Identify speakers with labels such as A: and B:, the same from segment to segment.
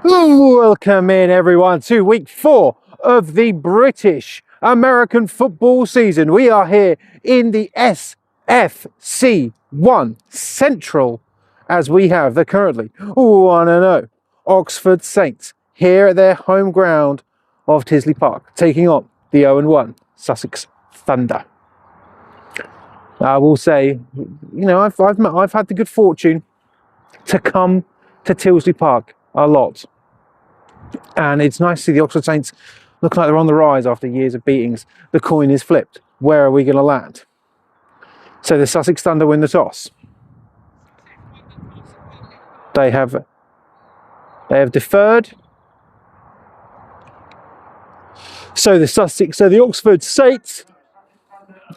A: Welcome in everyone to week 4 of the British American football season. We are here in the SFC 1 Central as we have the currently 1-0 Oxford Saints here at their home ground of Tisley Park, taking on the 0-1 Sussex Thunder. I will say, you know, I've had the good fortune to come to Tisley Park a lot, and it's nice to see the Oxford Saints look like they're on the rise after years of beatings. The coin is flipped. Where are we going to land? So the Sussex Thunder win the toss. They have deferred. So the Oxford Saints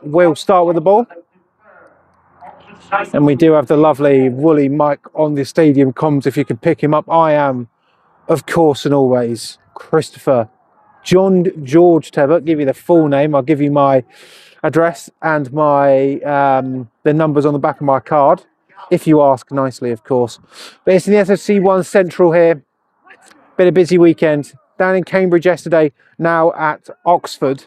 A: will start with the ball. And we do have the lovely woolly Mike on the stadium comms if you can pick him up. I am, of course and always, Christopher John George Tebbert. Give you the full name. I'll give you my address and my the numbers on the back of my card, if you ask nicely, of course. But it's in the SFC 1 Central here. Been a busy weekend. Down in Cambridge yesterday, now at Oxford.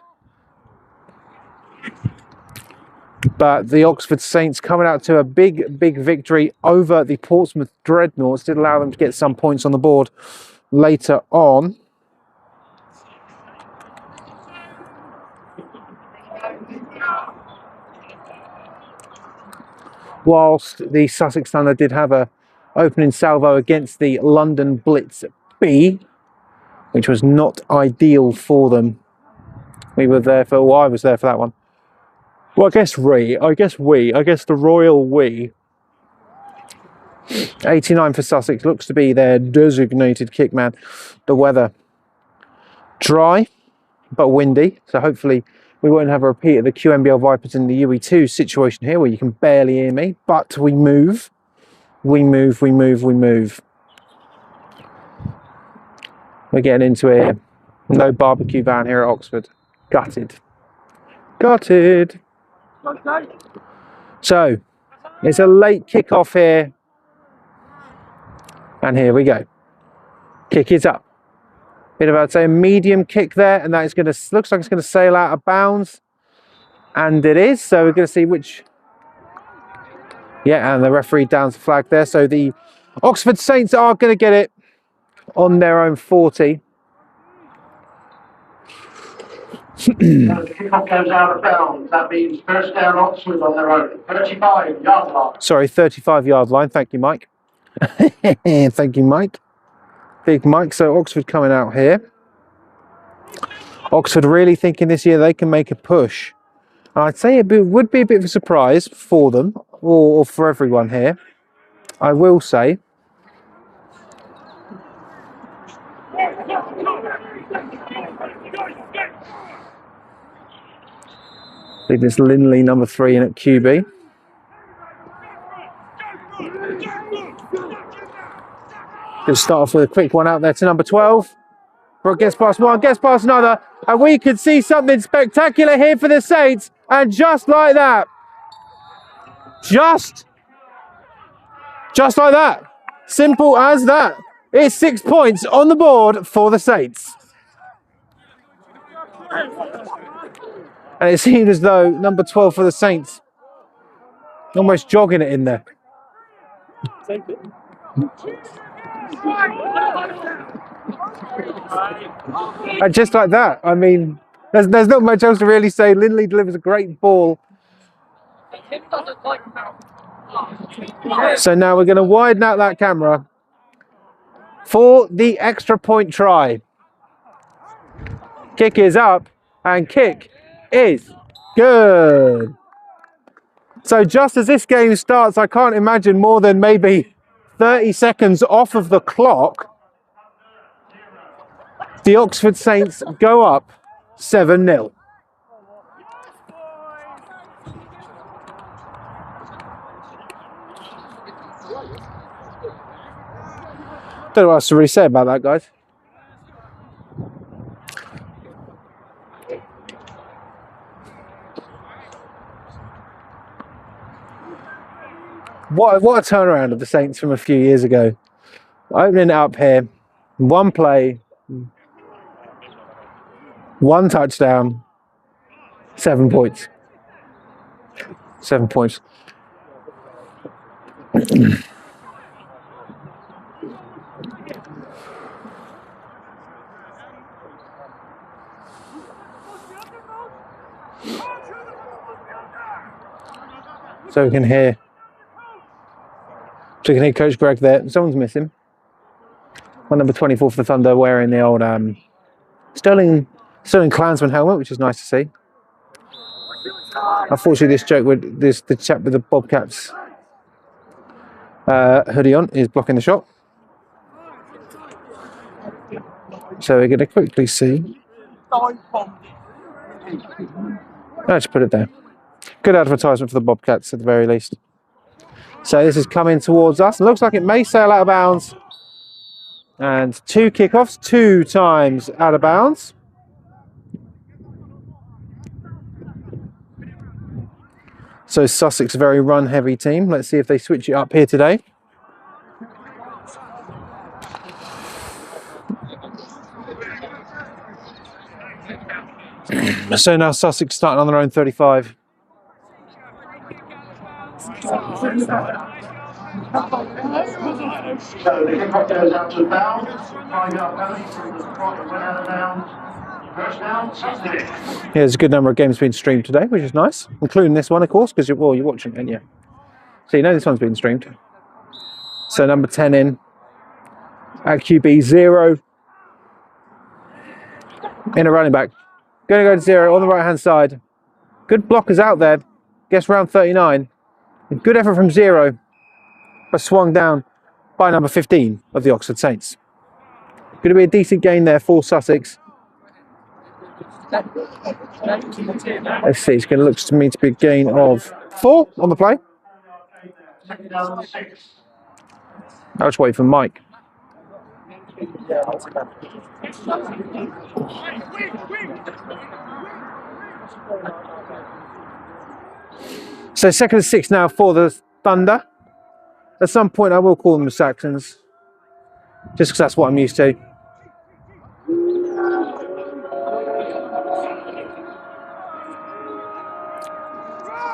A: But the Oxford Saints coming out to a big victory over the Portsmouth Dreadnoughts. Did allow them to get some points on the board later on. Whilst the Sussex Thunder did have a opening salvo against the London Blitz B, which was not ideal for them. We were there for, well, I was there for that one. Well, I guess the royal we. 89 for Sussex, looks to be their designated kickman. The weather dry but windy, so hopefully we won't have a repeat of the QMBL Vipers in the UE2 situation here where you can barely hear me, but we move. We move. We're getting into it. No barbecue van here at Oxford. Gutted. So, it's a late kick-off here. And here we go. Kick is up. Bit of, I'd say, a medium kick there, and that is going to, looks like it's going to sail out of bounds. And it is, so we're going to see which. Yeah, and the referee downs the flag there. So the Oxford Saints are going to get it on their own 40.
B: The kick-off goes out of bounds. That means first down Oxford on their own 35-yard line.
A: Sorry, 35-yard line. Thank you, Mike. Thank you, Mike. Big Mike. So Oxford coming out here. Oxford really thinking this year they can make a push. And I'd say it would be a bit of a surprise for them, or for everyone here. I will say. I think it's Linley, number 3, in at QB. Going to start off with a quick one out there to number 12. Brooke gets past one, gets past another, and we could see something spectacular here for the Saints. And just like that, just like that, simple as that, it's 6 points on the board for the Saints. And it seemed as though number 12 for the Saints almost jogging it in there. And just like that, I mean, there's not much else to really say. Linley delivers a great ball. So now we're going to widen out that camera for the extra point try. Kick is up, and kick is good. So just as this game starts, I can't imagine more than maybe 30 seconds off of the clock, the Oxford Saints go up 7-0. Don't know what else to really say about that, guys. What a turnaround of the Saints from a few years ago. Opening it up here, 1 play, 1 touchdown, 7 points. 7 points. So we can hear Coach Greg there. Someone's missing. One number 24 for the Thunder wearing the old Sterling Klansman helmet, which is nice to see. Unfortunately, the chap with the Bobcats hoodie on is blocking the shot. So we're going to quickly see. Let's put it there. Good advertisement for the Bobcats at the very least. So this is coming towards us. Looks like it may sail out of bounds. And 2 kickoffs, 2 times out of bounds. So Sussex, a very run-heavy team. Let's see if they switch it up here today. So now Sussex starting on their own 35.
B: So the kickoff goes out to bounds. 5-yard penalty from the spot that went out of bounds. First down, Sussex.
A: Yeah, there's a good number of games being streamed today, which is nice, including this one, of course, because you're watching it, aren't you? So you know this one's being streamed. So number 10 in at QB 0 in a running back. Going to go to 0 on the right hand side. Good blockers out there. Guess round 39. A good effort from 0, but swung down by number 15 of the Oxford Saints. Going to be a decent gain there for Sussex. Let's see, it's going to look to me to be a gain of 4 on the play. I'll just wait for Mike. So 2nd and 6 now for the Thunder. At some point I will call them the Saxons, just because that's what I'm used to.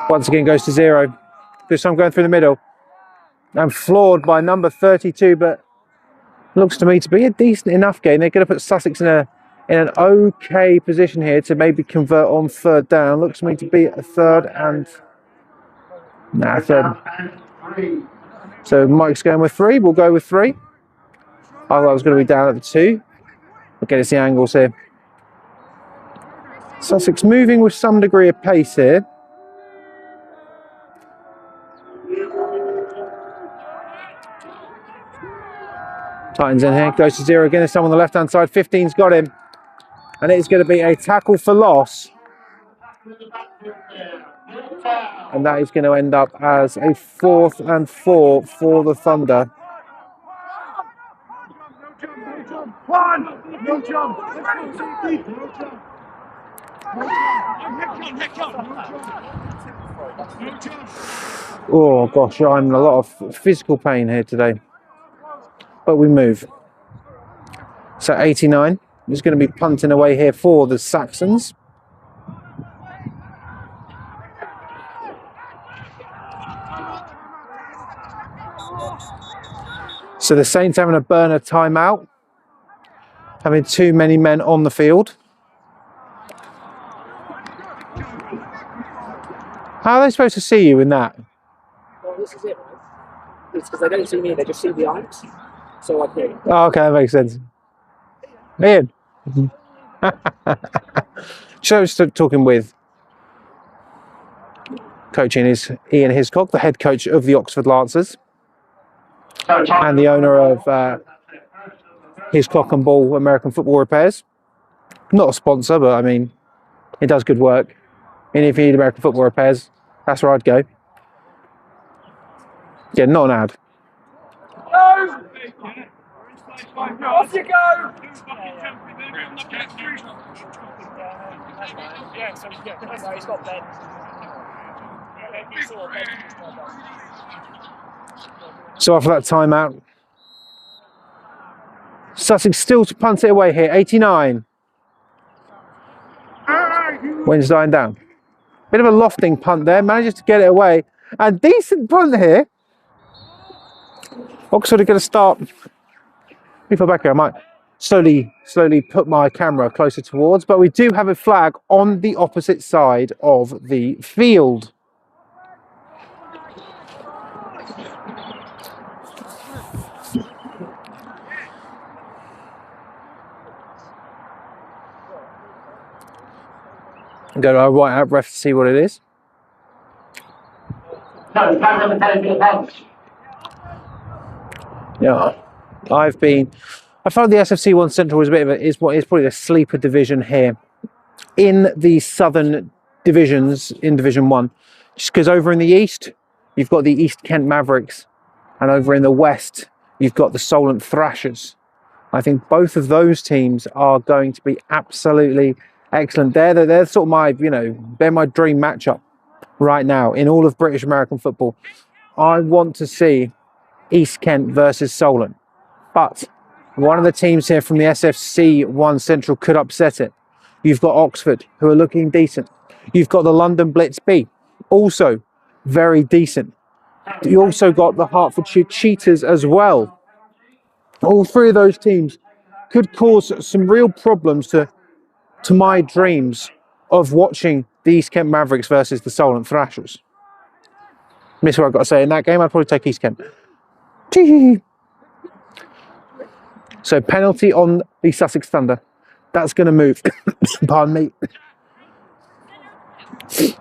A: Once again goes to 0. This time going through the middle. And floored by number 32, but looks to me to be a decent enough game. They're going to put Sussex in an okay position here to maybe convert on 3rd down. Looks to me to be a 3rd and... Nah, 3rd. So Mike's going with 3. We'll go with 3. I thought I was going to be down at the 2. Okay, let's see angles here. Sussex moving with some degree of pace here. Titans in here, goes to 0 again. There's someone on the left-hand side. 15's got him. And it's going to be a tackle for loss. And that is going to end up as a 4th and 4 for the Thunder. Oh gosh, I'm in a lot of physical pain here today. But we move. So 89 is going to be punting away here for the Saxons. So the Saints having to burn a timeout, having too many men on the field. How are they supposed to see you in that?
C: Well, this is it, right? It's because they don't see me, they just see the items. So I hear.
A: Oh, okay, that makes sense. Ian. So I was talking with coaching is Ian Hiscock, the head coach of the Oxford Lancers, and the owner of Hiscock and Ball American Football Repairs. Not a sponsor, but I mean, it does good work. And if you need American Football Repairs, that's where I'd go. Yeah, not an ad.
C: Off you go! He's got Ben.
A: So after that timeout, Sussex still to punt it away here, 89. Wind's dying down. Bit of a lofting punt there, manages to get it away. And decent punt here. Oxford are going to start. If I back here, I might slowly put my camera closer towards, but we do have a flag on the opposite side of the field. Go to our right out ref to see what it is.
B: No, flag on the penalty box.
A: Yeah, I found the SFC 1 Central is a bit of is probably the sleeper division here in the southern divisions in Division 1. Just because over in the east, you've got the East Kent Mavericks, and over in the west, you've got the Solent Thrashers. I think both of those teams are going to be absolutely excellent. They're sort of my, they're my dream matchup right now in all of British American football. I want to see East Kent versus Solent. But one of the teams here from the SFC 1 Central could upset it. You've got Oxford, who are looking decent. You've got the London Blitz B, also very decent. You also got the Hertfordshire Cheetahs as well. All three of those teams could cause some real problems to my dreams of watching the East Kent Mavericks versus the Solent Thrashers. Miss what I've got to say in that game, I'd probably take East Kent. Gee. So penalty on the Sussex Thunder. That's going to move, pardon me.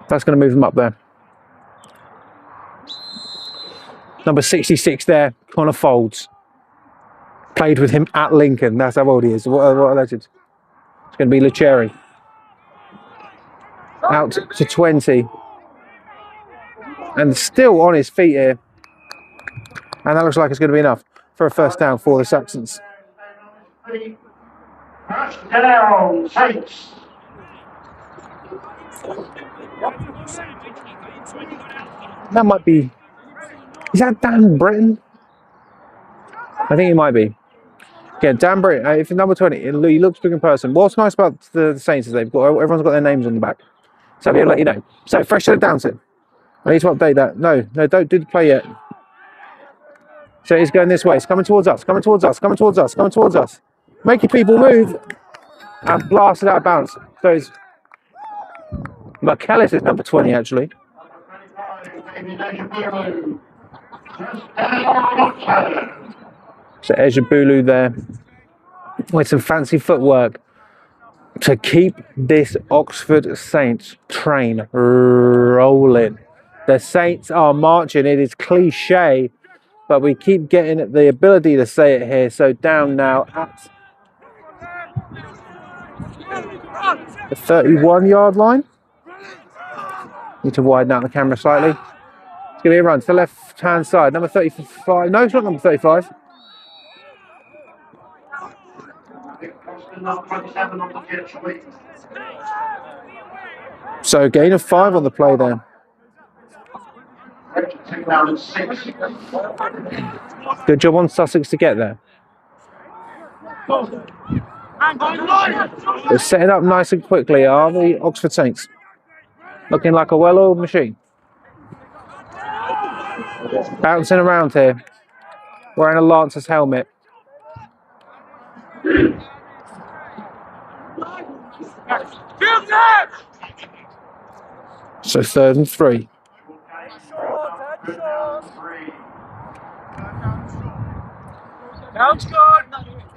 A: That's going to move them up there. Number 66 there, Connor Folds. Played with him at Lincoln. That's how old he is. What a legend. It's going to be Lecheri. Out to 20. And still on his feet here. And that looks like it's going to be enough for a first down for the Saxons.
B: First down, Saints.
A: That might be... Is that Dan Britton? I think he might be. Yeah, Dan Britton. If number 20, he looks big in person. What's nice about the Saints is everyone's got their names on the back. So he'll let you know. So fresh to the down set. I need to update that. No, don't do the play yet. So it's going this way. It's coming towards us. Coming towards us. Coming towards us. Coming towards us. Making people move and blast it out of bounds. So it's McKellis is number 20 actually. So Ejabulu there with some fancy footwork to keep this Oxford Saints train rolling. The Saints are marching. It is cliche, but we keep getting the ability to say it here. So down now at the 31-yard line. Need to widen out the camera slightly. It's going to be a run to the left-hand side. Number 35. No, it's not number 35. So gain of 5 on the play there. Good job on Sussex to get there. They're setting up nice and quickly, are the Oxford Saints. Looking like a well-oiled machine. Bouncing around here. Wearing a Lancer's helmet. So 3rd and 3.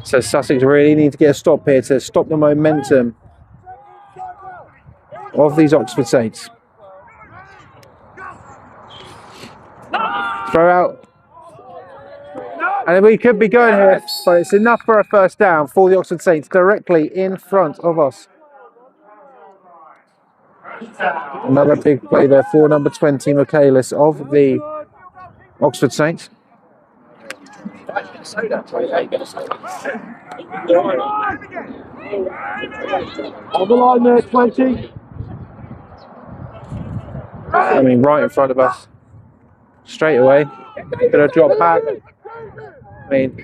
A: So Sussex really need to get a stop here to stop the momentum of these Oxford Saints. Throw out. And we could be going here, but it's enough for a first down for the Oxford Saints directly in front of us. Another big play there for number 20, Michaelis of the Oxford Saints. On the line there, 20. I mean, right in front of us. Straight away. Gonna drop back. I mean,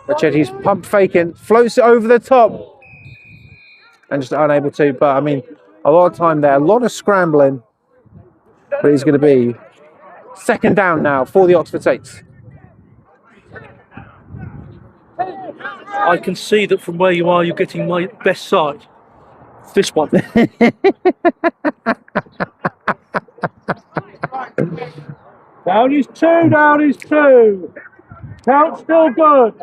A: Ricetti's pump faking, floats it over the top, and just unable to. But I mean, a lot of time there, a lot of scrambling. But he's going to be second down now for the Oxford Saints.
D: I can see that from where you are, you're getting my best side. This one. Down is two. Count still good.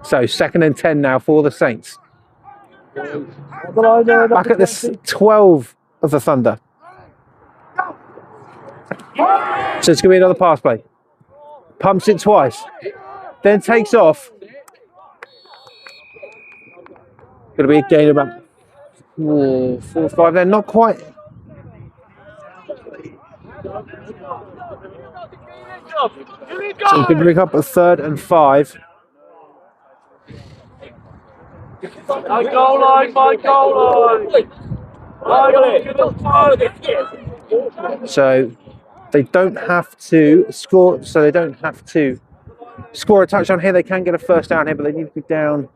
A: So 2nd and 10 now for the Saints. Back at the 12 of the Thunder. So it's going to be another pass play. Pumps it twice. Then takes off. Going to be a gain of about 4 or 5 there. Not quite. So we can bring up a 3rd and 5.
D: My goal line.
A: So they don't have to score. So they don't have to score a touchdown here. They can get a first down here, but they need to be down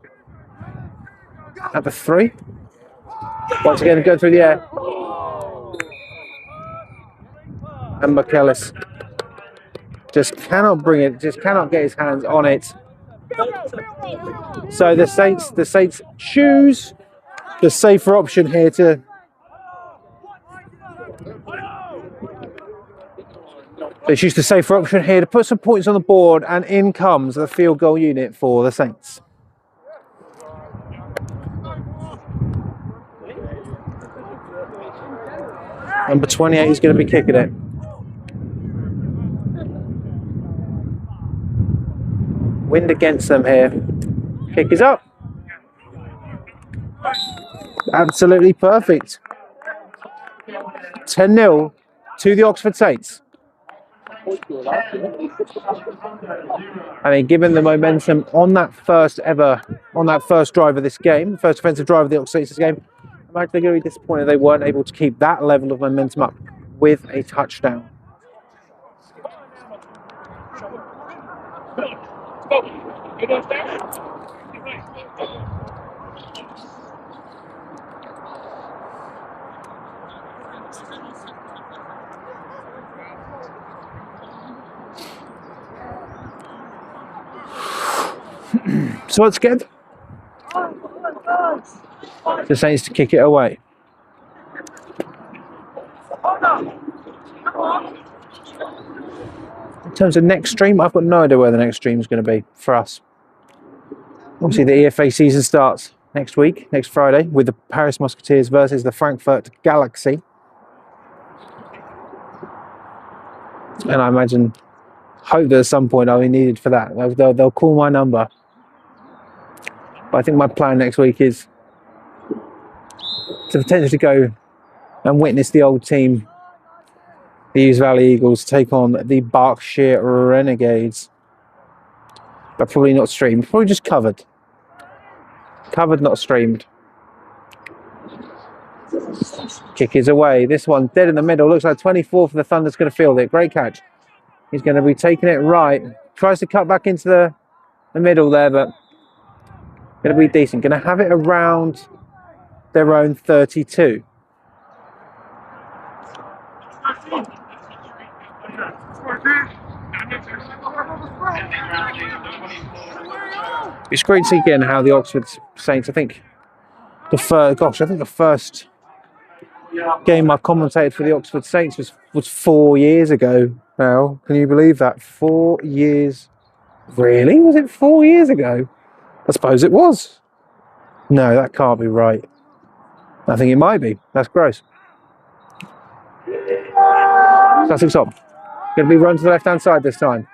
A: at the 3. Once again, go through the air. And McKellis just cannot bring it, just cannot get his hands on it. So the Saints choose the safer option here to choose the safer option here to put some points on the board, and in comes the field goal unit for the Saints. Number 28 is going to be kicking it. Wind against them here. Kick is up. Absolutely perfect. 10-0 to the Oxford Saints. I mean, given the momentum on that first drive of this game, first offensive drive of the Oxford Saints game, I imagine they're going to be disappointed they weren't able to keep that level of momentum up with a touchdown. So let's get the Saints to kick it away. In terms of next stream, I've got no idea where the next stream is going to be for us. Obviously, the EFA season starts next week, next Friday, with the Paris Musketeers versus the Frankfurt Galaxy. And I hope that at some point I'll be needed for that. They'll call my number. But I think my plan next week is to potentially go and witness the old team, the Hughes Valley Eagles, take on the Berkshire Renegades. But probably not streamed, probably just covered. Covered, not streamed. Kick is away. This one dead in the middle. Looks like 24 for the Thunder's going to field it. Great catch. He's going to be taking it right. Tries to cut back into the middle there, but going to be decent. Going to have it around their own 32. It's great to see again how the Oxford Saints, I think the first game I commentated for the Oxford Saints was 4 years ago now. Can you believe that? 4 years. Really? Was it 4 years ago? I suppose it was. No, that can't be right. I think it might be. That's gross. Sussex up. Going to be run to the left-hand side this time.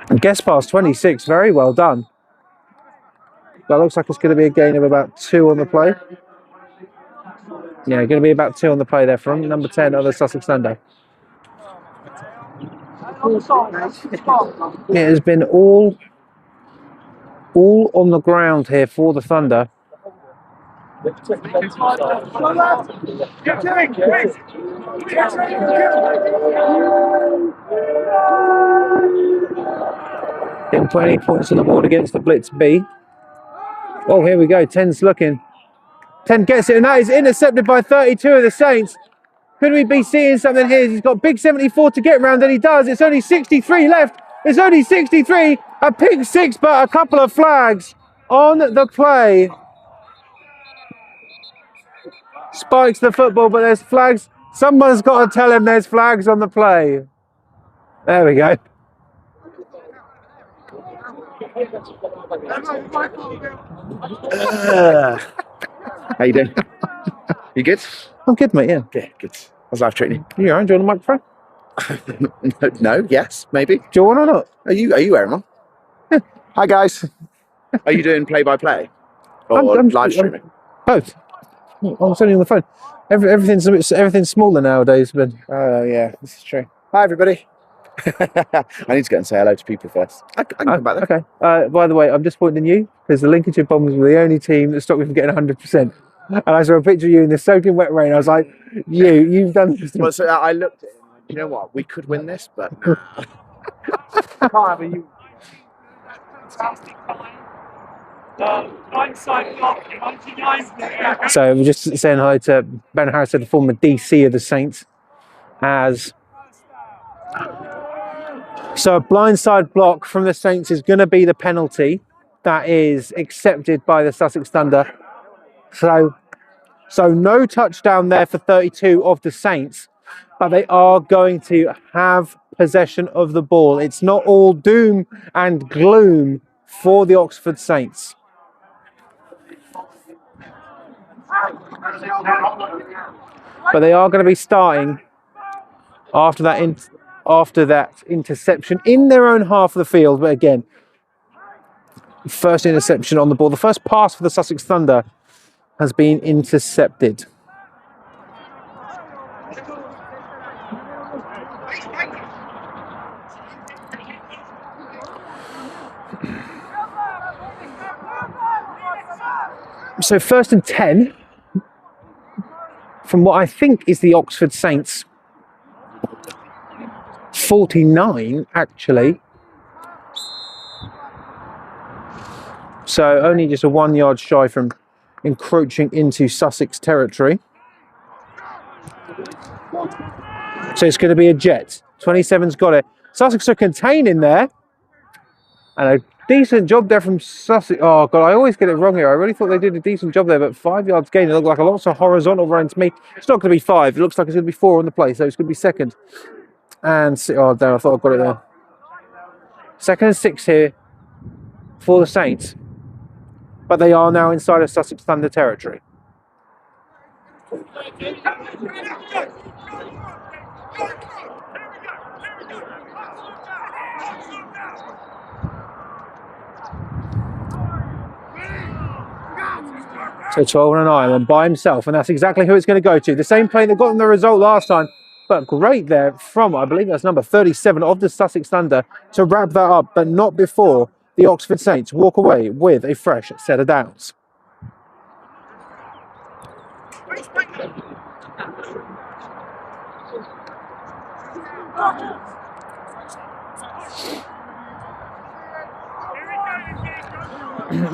A: And guess pass 26. Very well done. That looks like it's going to be a gain of about 2 on the play. Yeah, going to be about 2 on the play there from number 10 of the Sussex Thunder. It has been all on the ground here for the Thunder. Didn't put any points on the board against the Blitz B. Oh, here we go. 10's looking. 10 gets it, and that is intercepted by 32 of the Saints. Could we be seeing something here? He's got big 74 to get round, and he does. It's only 63 left. It's only 63. A pick six, but a couple of flags on the play. Spikes the football, but there's flags. Someone's got to tell him there's flags on the play. There we go.
E: How you doing? You good?
A: I'm good, mate, yeah.
E: Yeah, good. How's life treating
A: You all right? Do you want a microphone?
E: you? No, yes, maybe.
A: Do you want or not?
E: Are you wearing one?
A: Yeah.
E: Hi guys. Are you doing play-by-play? Or
A: I'm
E: live streaming?
A: Both. I was only on the phone. Everything's smaller nowadays, but
E: Oh yeah, this is true. Hi everybody. I need to go and say hello to people first. I can come back there.
A: okay. By the way, I'm disappointed in you because the Lincolnshire Bombers were the only team that stopped me from getting 100%. And I saw a picture of you in the soaking wet rain. I was like, you've done this.
E: Well, so I looked at it. You know what? We could win this, but can't have you.
A: So we're just saying hi to Ben Harris, the former DC of the Saints, as so a blindside block from the Saints is going to be the penalty that is accepted by the Sussex Thunder. So no touchdown there for 32 of the Saints, but they are going to have possession of the ball. It's not all doom and gloom for the Oxford Saints. But they are going to be starting after that interception in their own half of the field. But again, first interception on the ball. The first pass for the Sussex Thunder has been intercepted. So first and 10 from what I think is the Oxford Saints 49 actually. So only just a 1 yard shy from encroaching into Sussex territory. So it's going to be a jet. 27's got it. Sussex are contained in there. And a decent job there from Sussex. Oh, God, I always get it wrong here. I really thought they did a decent job there, but 5 yards gain. It looked like a lot of horizontal run to me. It's not going to be 5. It looks like it's going to be 4 on the play, so it's going to be second. And, oh, damn, I thought I got it there. Second and 6 here for the Saints. But they are now inside of Sussex Thunder territory. So 12 and an Ireland by himself, and that's exactly who it's going to go to. The same play that got them the result last time, but great there from, I believe that's number 37 of the Sussex Thunder to wrap that up, but not before the Oxford Saints walk away with a fresh set of downs.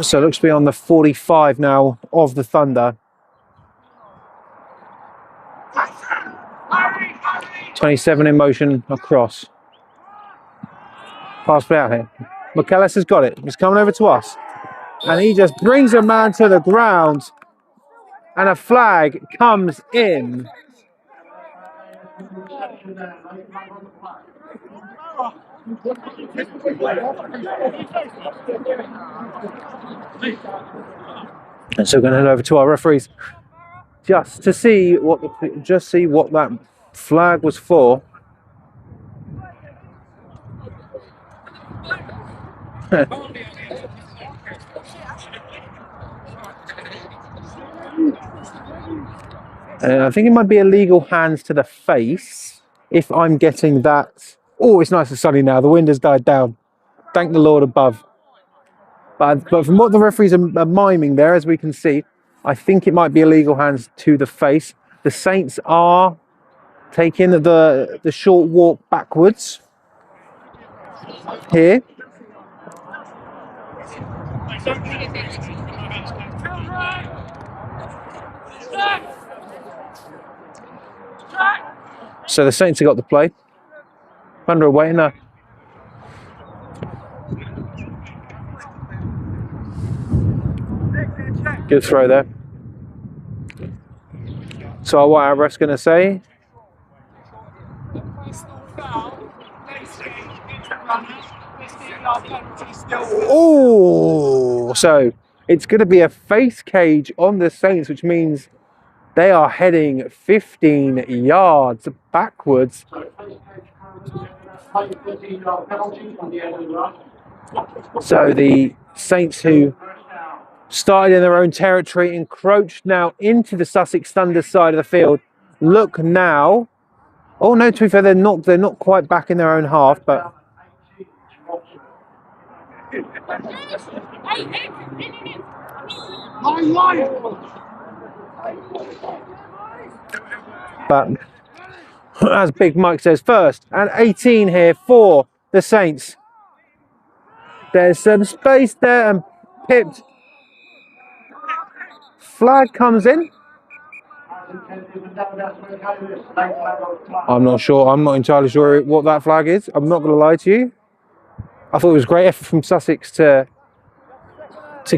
A: So it looks to be on the 45 now of the Thunder. 27 in motion across. Pass play out here. McAllis has got it. He's coming over to us. And he just brings a man to the ground. And a flag comes in. And so we're going to head over to our referees just to see what that flag was for. I think it might be illegal hands to the face, if I'm getting that. Oh, it's nice and sunny now. The wind has died down. Thank the Lord above. But from what the referees are miming there, as we can see, I think it might be illegal hands to the face. The Saints are taking the short walk backwards here. So the Saints have got the play. Thunder away now. Good throw there. So what our ref's going to say? Oh, so it's going to be a face cage on the Saints, which means they are heading 15 yards backwards. So the Saints, who started in their own territory, encroached now into the Sussex Thunder side of the field. Look now. Oh no, to be fair, they're not quite back in their own half, but as Big Mike says, first and 18 here for the Saints. There's some space there and pipped. Flag comes in. I'm not sure. I'm not entirely sure what that flag is. I'm not going to lie to you. I thought it was great effort from Sussex to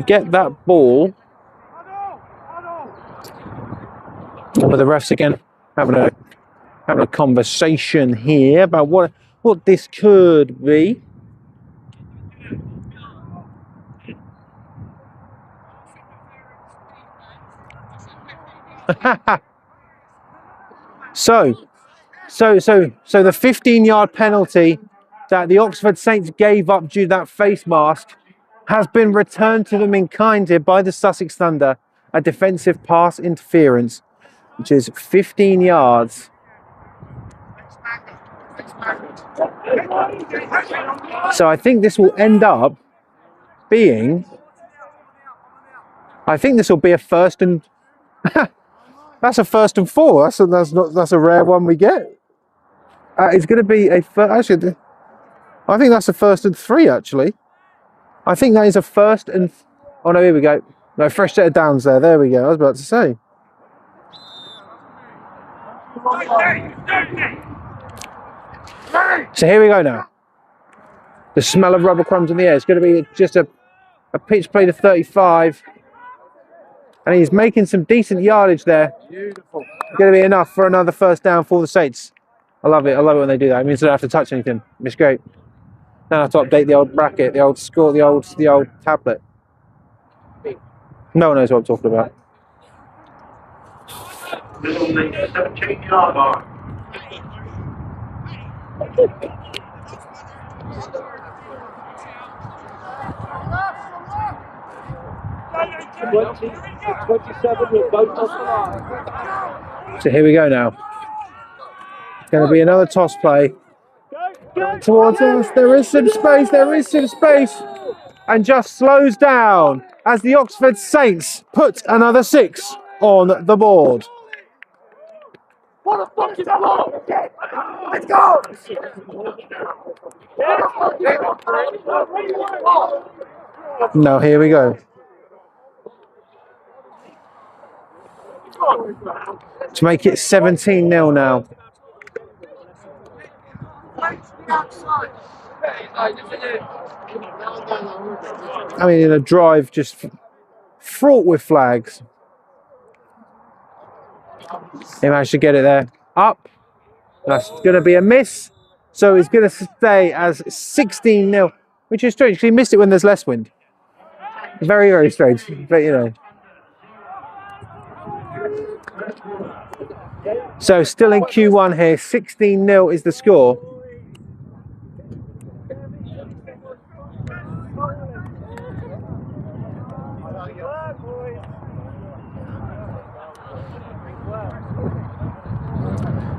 A: get that ball. But the refs again having a conversation here about what this could be. So the 15-yard penalty that the Oxford Saints gave up due to that face mask has been returned to them in kind here by the Sussex Thunder. A defensive pass interference, which is 15 yards. So I think this will end up being, I think this will be a first and that's a first and 4. That's a rare one we get. It's going to be actually, I think that's a first and 3 actually. I think that is a first and, oh no, here we go. No, fresh set of downs there. There we go. I was about to say. So here we go now. The smell of rubber crumbs in the air. It's going to be just a pitch play to 35. And he's making some decent yardage there. Beautiful. Going to be enough for another first down for the Saints. I love it. I love it when they do that. It means they don't have to touch anything. It's great. Don't have to update the old bracket, the old score, the old tablet. No one knows what I'm talking about.
B: This on the 17-yard line.
A: So here we go now. It's going to be another toss play towards us. There is some space. And just slows down as the Oxford Saints put another 6 on the board.
C: What a fucking ball! Let's go!
A: No, here we go. To make it 17-0 now. I mean, in a drive just fraught with flags. He managed to get it there. Up. That's going to be a miss. So it's going to stay as 16-0, which is strange because he missed it when there's less wind. Very, very strange. But, you know. So still in Q1 here. 16-0 is the score.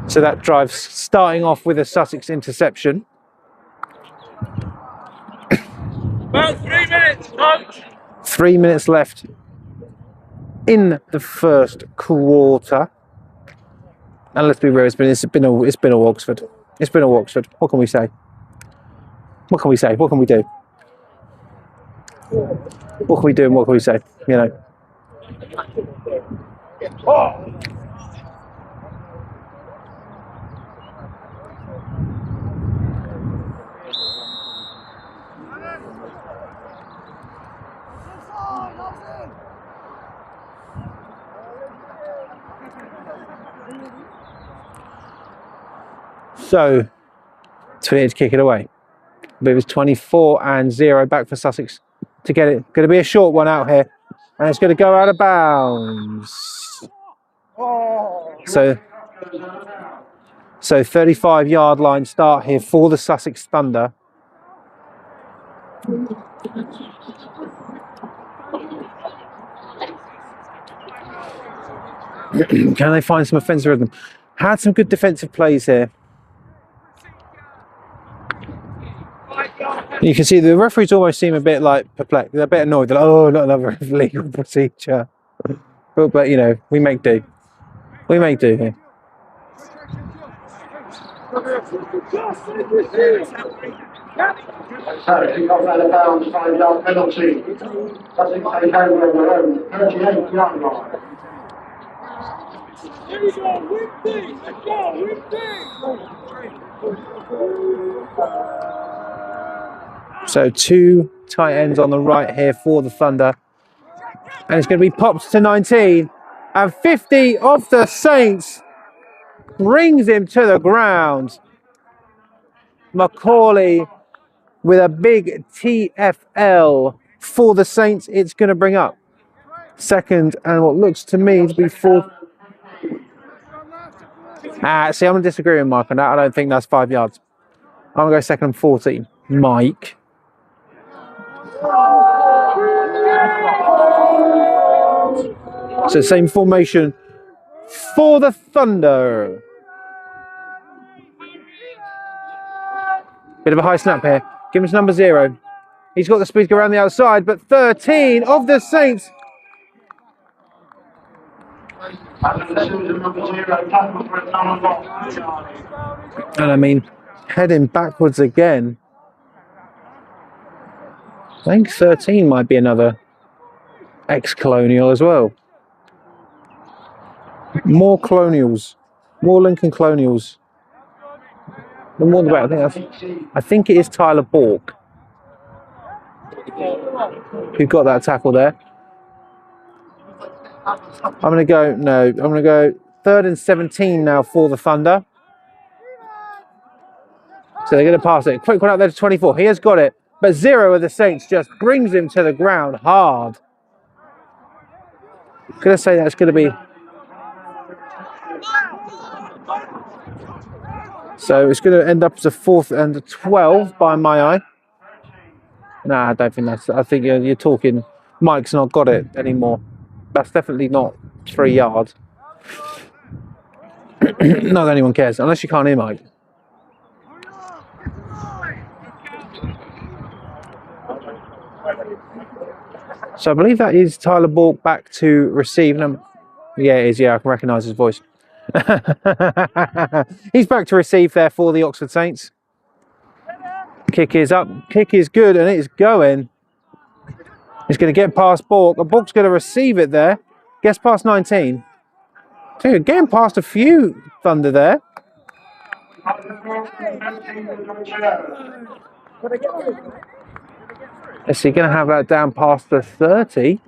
A: So that drive's starting off with a Sussex interception.
D: About 3 minutes, coach.
A: 3 minutes left in the first quarter. And let's be real, it's been all Oxford. It's been all Oxford. What can we say? What can we say? What can we do? What can we do and what can we say? You know. So, 28 to kick it away. But it was 24-0 back for Sussex to get it. Going to be a short one out here. And it's going to go out of bounds. So 35-yard line start here for the Sussex Thunder. Can they find some offensive rhythm? Had some good defensive plays here. You can see the referees almost seem a bit like perplexed. They're a bit annoyed. They're like, oh, not another legal procedure. But you know, we make do. We make do here.
B: So, kick off out of bounds, 5-yard penalty. Sussex take over on their own 38-yard line.
A: So 2 tight ends on the right here for the Thunder. And it's going to be popped to 19. And 50 of the Saints brings him to the ground. Macaulay with a big TFL for the Saints. It's going to bring up second and what looks to me to be fourth. See, I'm going to disagree with Mike on that. I don't think that's 5 yards. I'm going to go second and 14. Mike. So same formation for the Thunder. Bit of a high snap here. Give him to number 0. He's got the speed to go around the outside, but 13 of the Saints. And I mean, heading backwards again. I think 13 might be another ex-colonial as well. More colonials. More Lincoln colonials. The more the better. I think it is Tyler Bork who got that tackle there. I'm going to go, no, I'm going to go 3rd and 17 now for the Thunder. So they're going to pass it. Quick one out there to 24. He has got it. But 0 of the Saints just brings him to the ground hard. I'm going to say that's going to be... So it's going to end up as a 4th and 12 by my eye. Nah, I don't think that's... I think you're talking... Mike's not got it anymore. That's definitely not 3 yards. Not that anyone cares, unless you can't hear Mike. So I believe that is Tyler Bork back to receive. Yeah, it is. Yeah, I can recognise his voice. He's back to receive there for the Oxford Saints. Kick is up. Kick is good, and it is going. He's going to get past Bork. And Bork's going to receive it there. Gets past 19. Dude, getting past a few Thunder there. Is he going to have that down past the 30?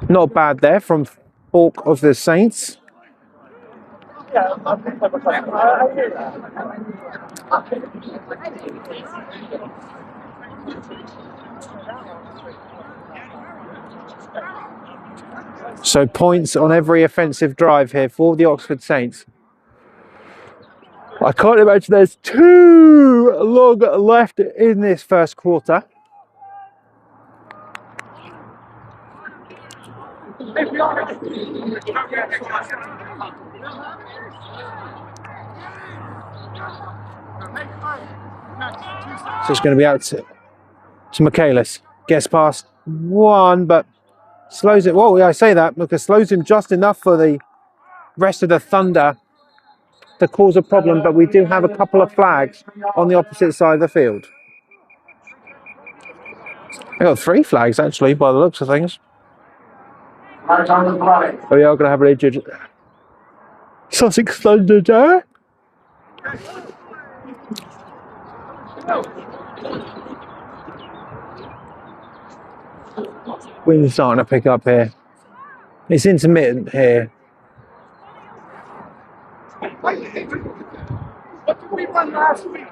A: Not bad there from Bork of the Saints. So points on every offensive drive here for the Oxford Saints. I can't imagine there's too long left in this first quarter. So it's going to be out to Michaelis. Gets past 1, but slows it. Well, yeah, I say that because slows him just enough for the rest of the Thunder to cause a problem, but we do have a couple of flags on the opposite side of the field. I got 3 flags actually, by the looks of things.
B: Right on the play.
A: Oh, we are going to have an injured Sussex Thunder there. Wind's starting to pick up here. It's intermittent here.
B: What did we run last week?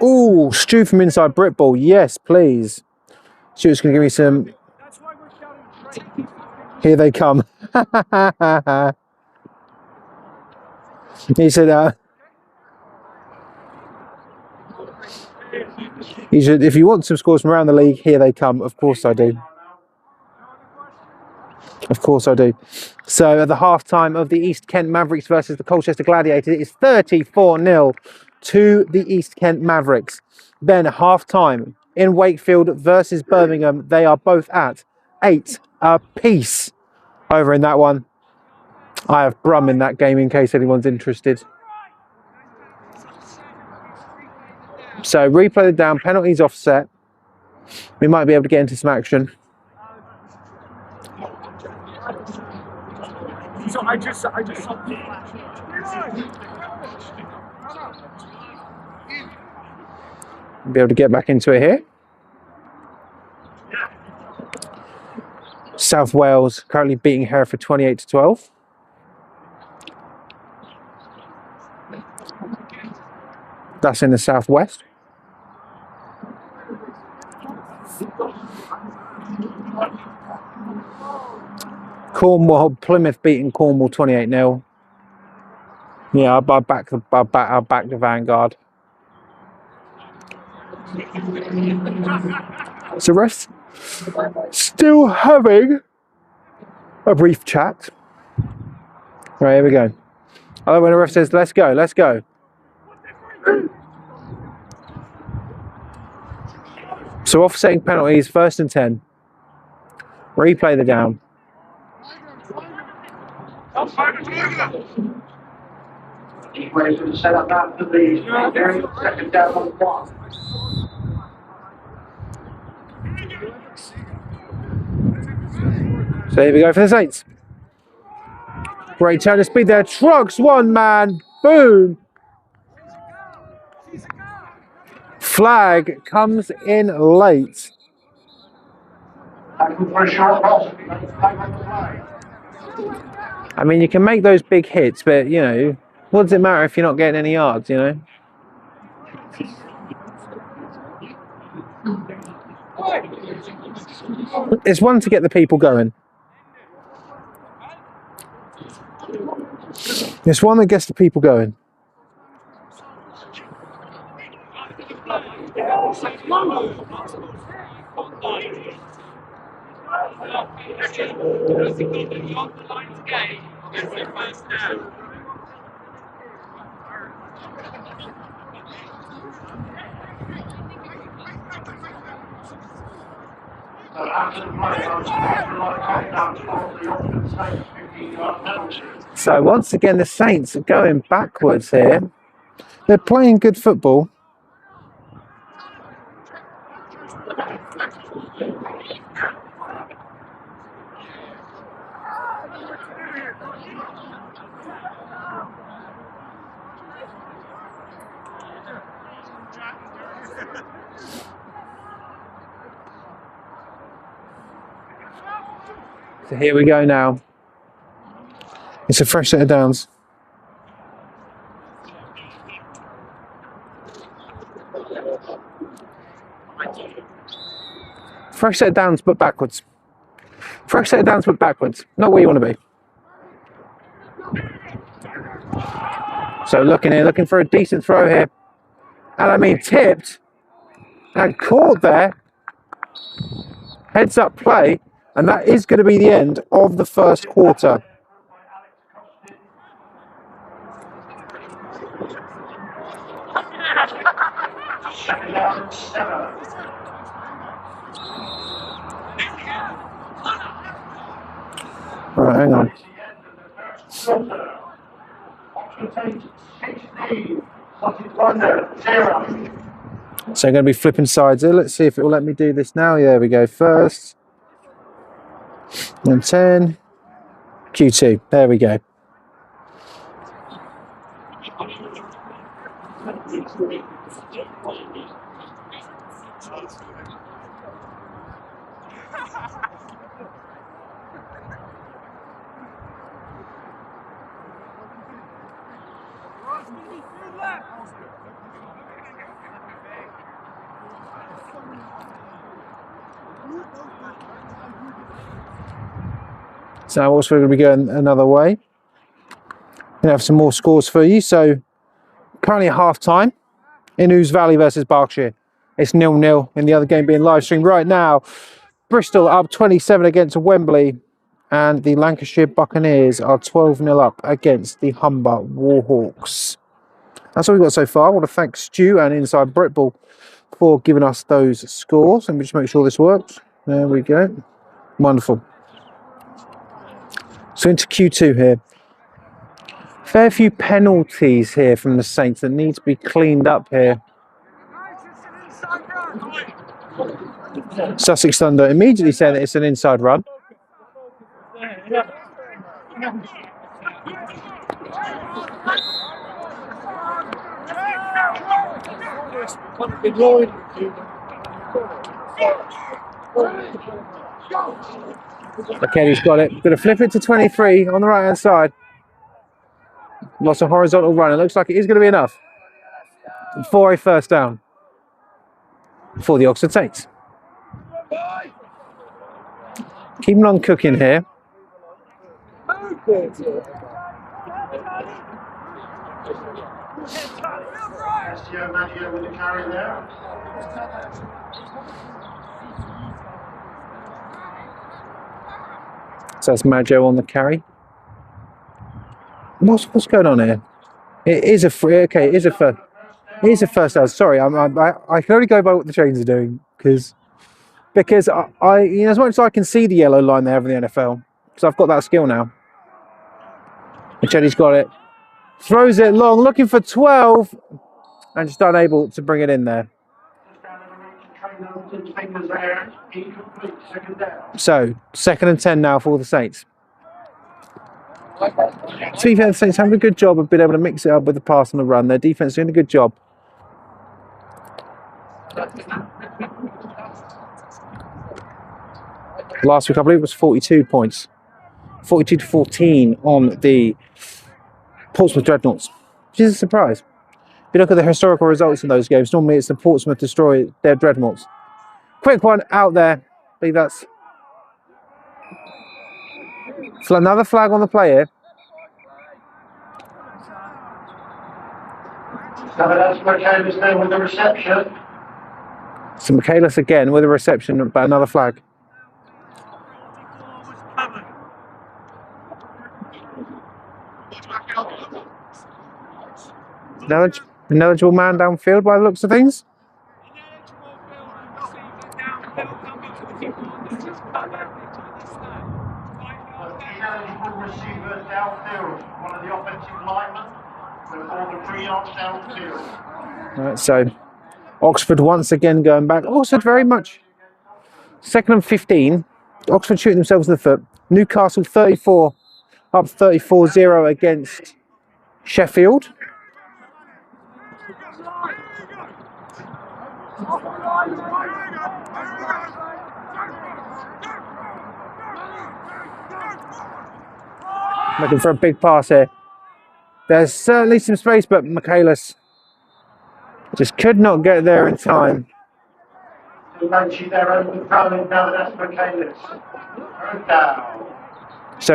A: Ooh, Stu from inside Brit Ball. Yes, please. Stu's going to give me some. Here they come. He said, if you want some scores from around the league, here they come. Of course I do. Of course I do. So at the half-time of the East Kent Mavericks versus the Colchester Gladiators, it is 34-0 to the East Kent Mavericks. Then half-time in Wakefield versus Birmingham. They are both at 8 apiece over in that one. I have Brum in that game in case anyone's interested. So replay the down, penalties offset. We might be able to get into some action.
C: So I just saw
A: Be able to get back into it here. South Wales currently beating Hereford 28-12. That's in the southwest. Cornwall, Plymouth beating Cornwall 28-0. Yeah, I'll back the Vanguard. So rest still having a brief chat. Right, here we go. I love when the ref says, let's go, let's go. So offsetting penalties, 1st and 10. Replay the down.
B: He's ready to set up after the very 2nd down on 1.
A: So here we go for the Saints. Great turn of speed there. Trucks one man. Boom. Flag comes in late.
B: For a short ball.
A: I mean, you can make those big hits, but, you know, what does it matter if you're not getting any yards, you know? It's one to get the people going. It's one that gets the people going. So once again, the Saints are going backwards here. They're playing good football. So here we go now. It's a fresh set of downs. Fresh set of downs, but backwards. Fresh set of downs, but backwards. Not where you want to be. So looking here, looking for a decent throw here. And I mean, tipped and caught there. Heads up play. And that is going to be the end of the first quarter. All right, hang on.
B: Saints 16, Sussex Thunder 0.
A: So I'm going to be flipping sides here. Let's see if it will let me do this now. Yeah, there we go. First and 10. Q2. There we go. So now also we're going to be going another way. Going to have some more scores for you. So currently at half time in Ouse Valley versus Berkshire. It's 0-0 in the other game being live streamed right now. Bristol up 27 against Wembley, and the Lancashire Buccaneers are 12-0 up against the Humber Warhawks. That's all we've got so far. I want to thank Stu and Inside Britball for giving us those scores. Let me just make sure this works. There we go. Wonderful. So into Q2 here. Fair few penalties here from the Saints that need to be cleaned up here. Sussex Thunder immediately saying that it's an inside run. Kelly's got it. Going to flip it to 23 on the right hand side. Lots of horizontal run. It looks like it is going to be enough for a first down for the Oxford Saints. Keeping on cooking here.
B: Maggio with the carry there.
A: So that's Maggio on the carry. What's going on here? It is a free. Okay, it is a first. It is a first down. Sorry, I can only go by what the chains are doing because I you know, as much as I can see the yellow line there in the NFL, because I've got that skill now. Jenny's got it. Throws it long, looking for 12, and just unable to bring it in there. So, 2nd and 10 now for the Saints. To be fair, the Saints having a good job of being able to mix it up with the pass and the run. Their defense doing a good job. Last week, I believe it was 42 points. 42-14 on the Portsmouth Dreadnoughts, which is a surprise. If you look at the historical results in those games, normally it's the Portsmouth destroy their Dreadnoughts. Quick one out there. I believe that's another flag on the play here.
B: So that's Michaelis there with the reception.
A: So Michaelis again with a reception, but another flag. Ineligible man downfield by the looks of things.
B: Ineligible receiver downfield. One of the offensive linemen with all the 3 yards downfield.
A: Right, so Oxford once again going back. Oxford very much. 2nd and 15. Oxford shooting themselves in the foot. Newcastle 34 up 34-0 against Sheffield. Looking for a big pass here. There's certainly some space, but Michaelis just could not get there in time. So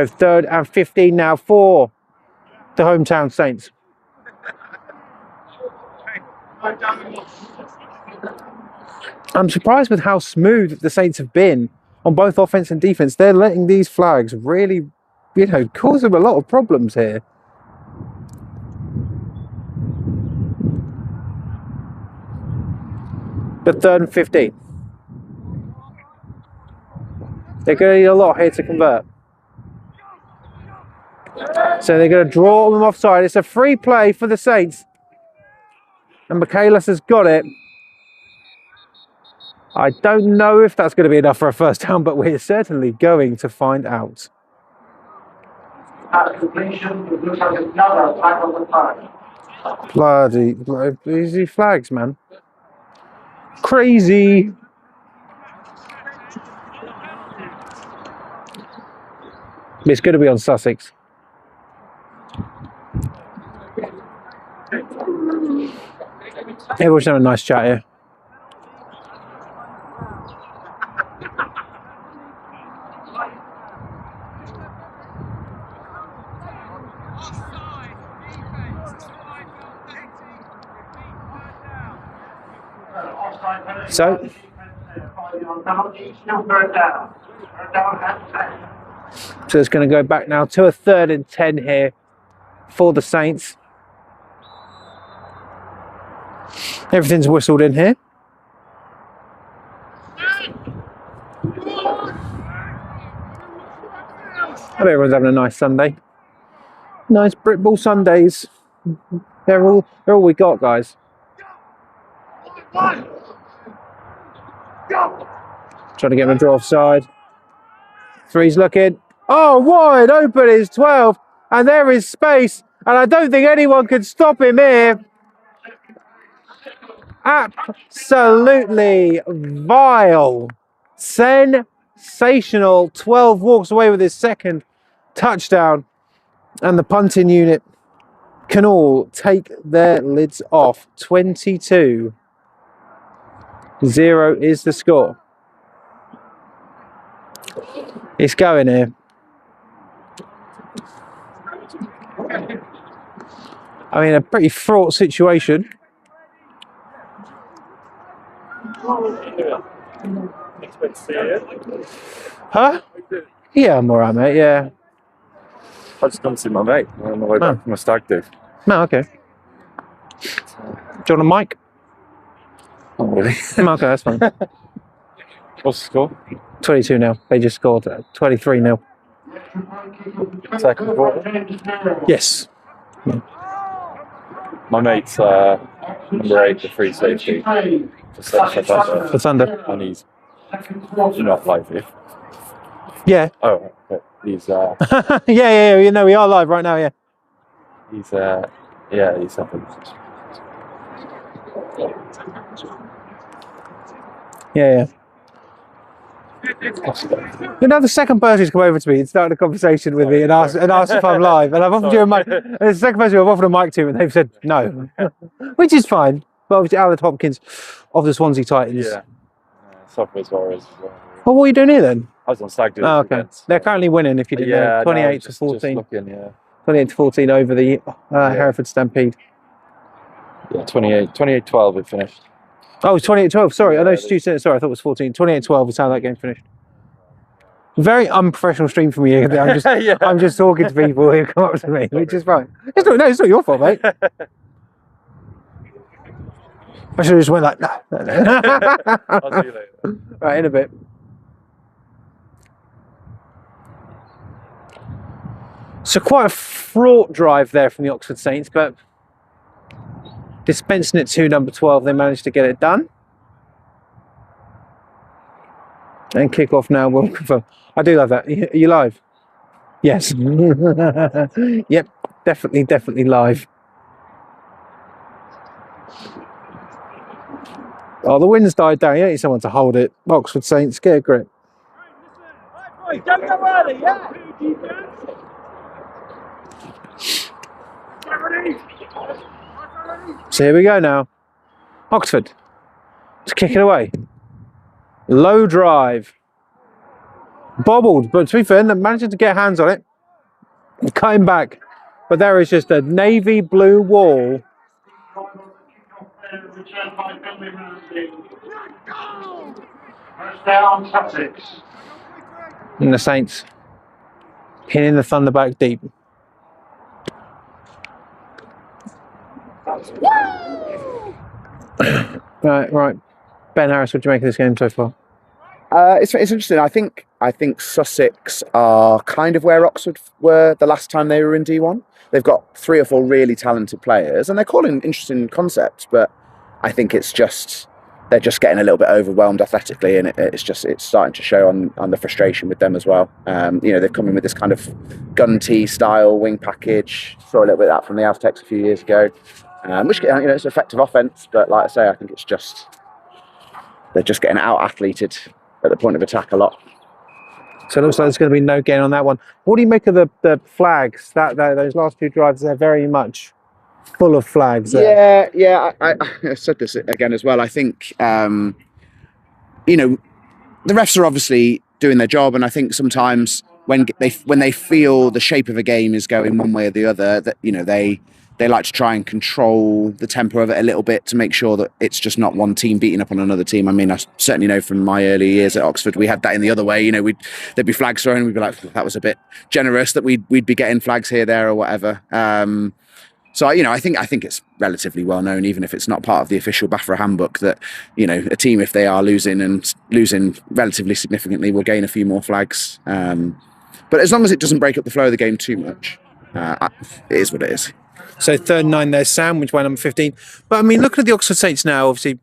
A: 3rd and 15 now for the hometown Saints. I'm surprised with how smooth the Saints have been on both offense and defense. They're letting these flags really, you know, cause them a lot of problems here. But 3rd and 15. They're going to need a lot here to convert. So they're going to draw them offside. It's a free play for the Saints. And Michaelis has got it. I don't know if that's going to be enough for a first down, but we're certainly going to find out.
B: At completion, it looks like another flag on the flag.
A: Bloody easy flags, man. Crazy. It's going to be on Sussex. Everyone's having a nice chat here. So, so it's going to go back now to a 3rd and 10 here for the Saints. Everything's whistled in here. I hope everyone's having a nice Sunday. Nice Brit Ball Sundays. They're all we got, guys. Trying to get him to draw offside. Three's looking. Oh, wide open is 12. And there is space. And I don't think anyone can stop him here. Absolutely vile. Sensational. 12 walks away with his 2nd touchdown. And the punting unit can all take their lids off. 22-0 is the score. It's going here. I mean, a pretty fraught situation. Huh? Yeah, I'm alright, mate. Yeah.
E: I just come to see my mate on my way back from my stag do.
A: No, okay. Do you want a mic?
E: Not really.
A: Okay, that's fine.
E: What's the score?
A: 22 now. They just scored 23-0.
E: Second quarter.
A: Yes.
E: My mate's number 8, the free safety.
A: For Thunder.
E: And he's not live here.
A: Yeah.
E: Oh, okay. He's
A: yeah. You know, we are live right now. Yeah.
E: he's up in.
A: Yeah. But now the second person's come over to me and started a conversation with me and asked if I'm live, and I've offered you a mic. And the second person I've offered a mic to, and they've said no, which is fine. But obviously, Alan Hopkins of the Swansea Titans.
E: Yeah. Software's Warriors.
A: Well, what are you doing here then?
E: I was on stag do.
A: Oh, okay. They're currently winning. If you didn't know, 28 to 14.
E: Just looking, yeah.
A: 28 to 14 over the Hereford Stampede.
E: Yeah, 28-12 it finished.
A: Oh, it's 28-12. Sorry, I know Stu said it. Sorry, I thought it was 14. 28-12 is how that game finished. Very unprofessional stream from you. I'm just talking to people who come up to me, which is fine. It's not your fault, mate. I should have just went like, no.
E: I'll see you later.
A: Right, in a bit. So quite a fraught drive there from the Oxford Saints, but dispensing it to number 12, they managed to get it done. And kick off now will confirm. I do love that. Are you live? Yes. Yep, definitely live. Oh, the wind's died down. You don't need someone to hold it. Oxford Saints, get a grip.
C: Don't go early, yeah.
A: So here we go now. Oxford. Just kick it away. Low drive. Bobbled, but to be fair, managing to get hands on it. Cutting back. But there is just a navy blue wall.
B: First down, Sussex.
A: And the Saints pinning the Thunder back deep. Right. Ben Harris, what do you make of this game so far?
E: It's interesting. I think Sussex are kind of where Oxford were the last time they were in D1. They've got 3 or 4 really talented players, and they're calling interesting concepts. But I think they're just getting a little bit overwhelmed athletically, and it's starting to show on the frustration with them as well. They've come in with this kind of gun-tee style wing package. Saw a little bit of that from the Aztecs a few years ago, which it's an effective offense. But like I say, I think they're just getting out-athleted at the point of attack a lot.
A: So it looks like there's going to be no gain on that one. What do you make of the flags? Those last 2 drives, they're very much full of flags there.
E: Yeah. I said this again as well. I think, the refs are obviously doing their job, and I think sometimes when they feel the shape of a game is going one way or the other, that they like to try and control the tempo of it a little bit to make sure that it's just not one team beating up on another team. I mean, I certainly know from my early years at Oxford, we had that in the other way. There'd be flags thrown, and we'd be like, that was a bit generous that we'd be getting flags here, there, or whatever. So I think it's relatively well known, even if it's not part of the official BAFRA handbook, that a team, if they are losing relatively significantly, will gain a few more flags. But as long as it doesn't break up the flow of the game too much, it is what it is.
A: So 3rd and 9 there's Sam, which by number 15. But I mean, looking at the Oxford Saints now, obviously,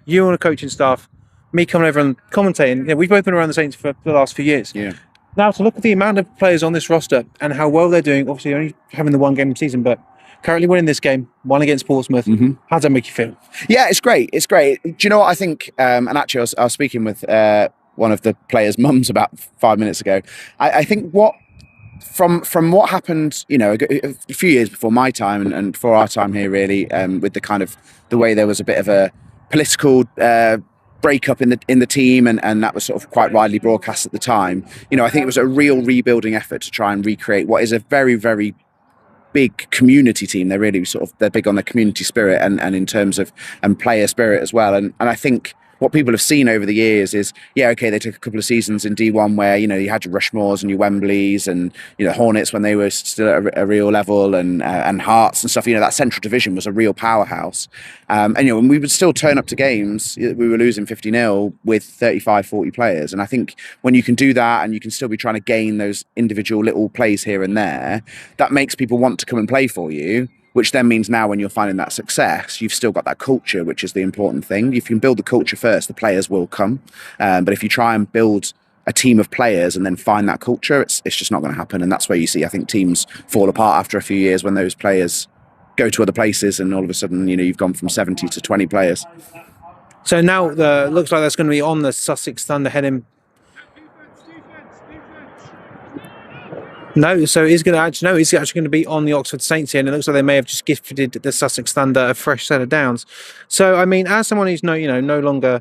A: you on the coaching staff, me coming over and commentating, we've both been around the Saints for the last few years.
E: Yeah.
A: Now, to look at the amount of players on this roster and how well they're doing, obviously only having the 1 game of the season, but currently winning this game, 1 against Portsmouth.
E: Mm-hmm.
A: How does that make you feel?
E: Yeah, it's great. It's great. Do you know what I think? And actually, I was speaking with one of the players' mums about 5 minutes ago. I think from what happened, a few years before my time and before our time here, really, with the way there was a bit of a political breakup in the team, and that was sort of quite widely broadcast at the time. I think it was a real rebuilding effort to try and recreate what is a very, very big community team. They're really they're big on the community spirit and in terms of player spirit as well. And I think what people have seen over the years is, they took a couple of seasons in D1 where, you had your Rushmores and your Wembleys and, Hornets when they were still at a real level, and Hearts and stuff. That central division was a real powerhouse. And when we would still turn up to games, we were losing 50-0 with 35, 40 players. And I think when you can do that and you can still be trying to gain those individual little plays here and there, that makes people want to come and play for you, which then means now when you're finding that success, you've still got that culture, which is the important thing. If you can build the culture first, the players will come. But if you try and build a team of players and then find that culture, it's just not going to happen. And that's where you see, I think, teams fall apart after a few years when those players go to other places and all of a sudden, you've gone from 70 to 20 players.
A: So now looks like that's going to be on the Sussex Thunder heading. No, so he's actually going to be on the Oxford Saints here, and it looks like they may have just gifted the Sussex Thunder a fresh set of downs. So, I mean, as someone who's no longer,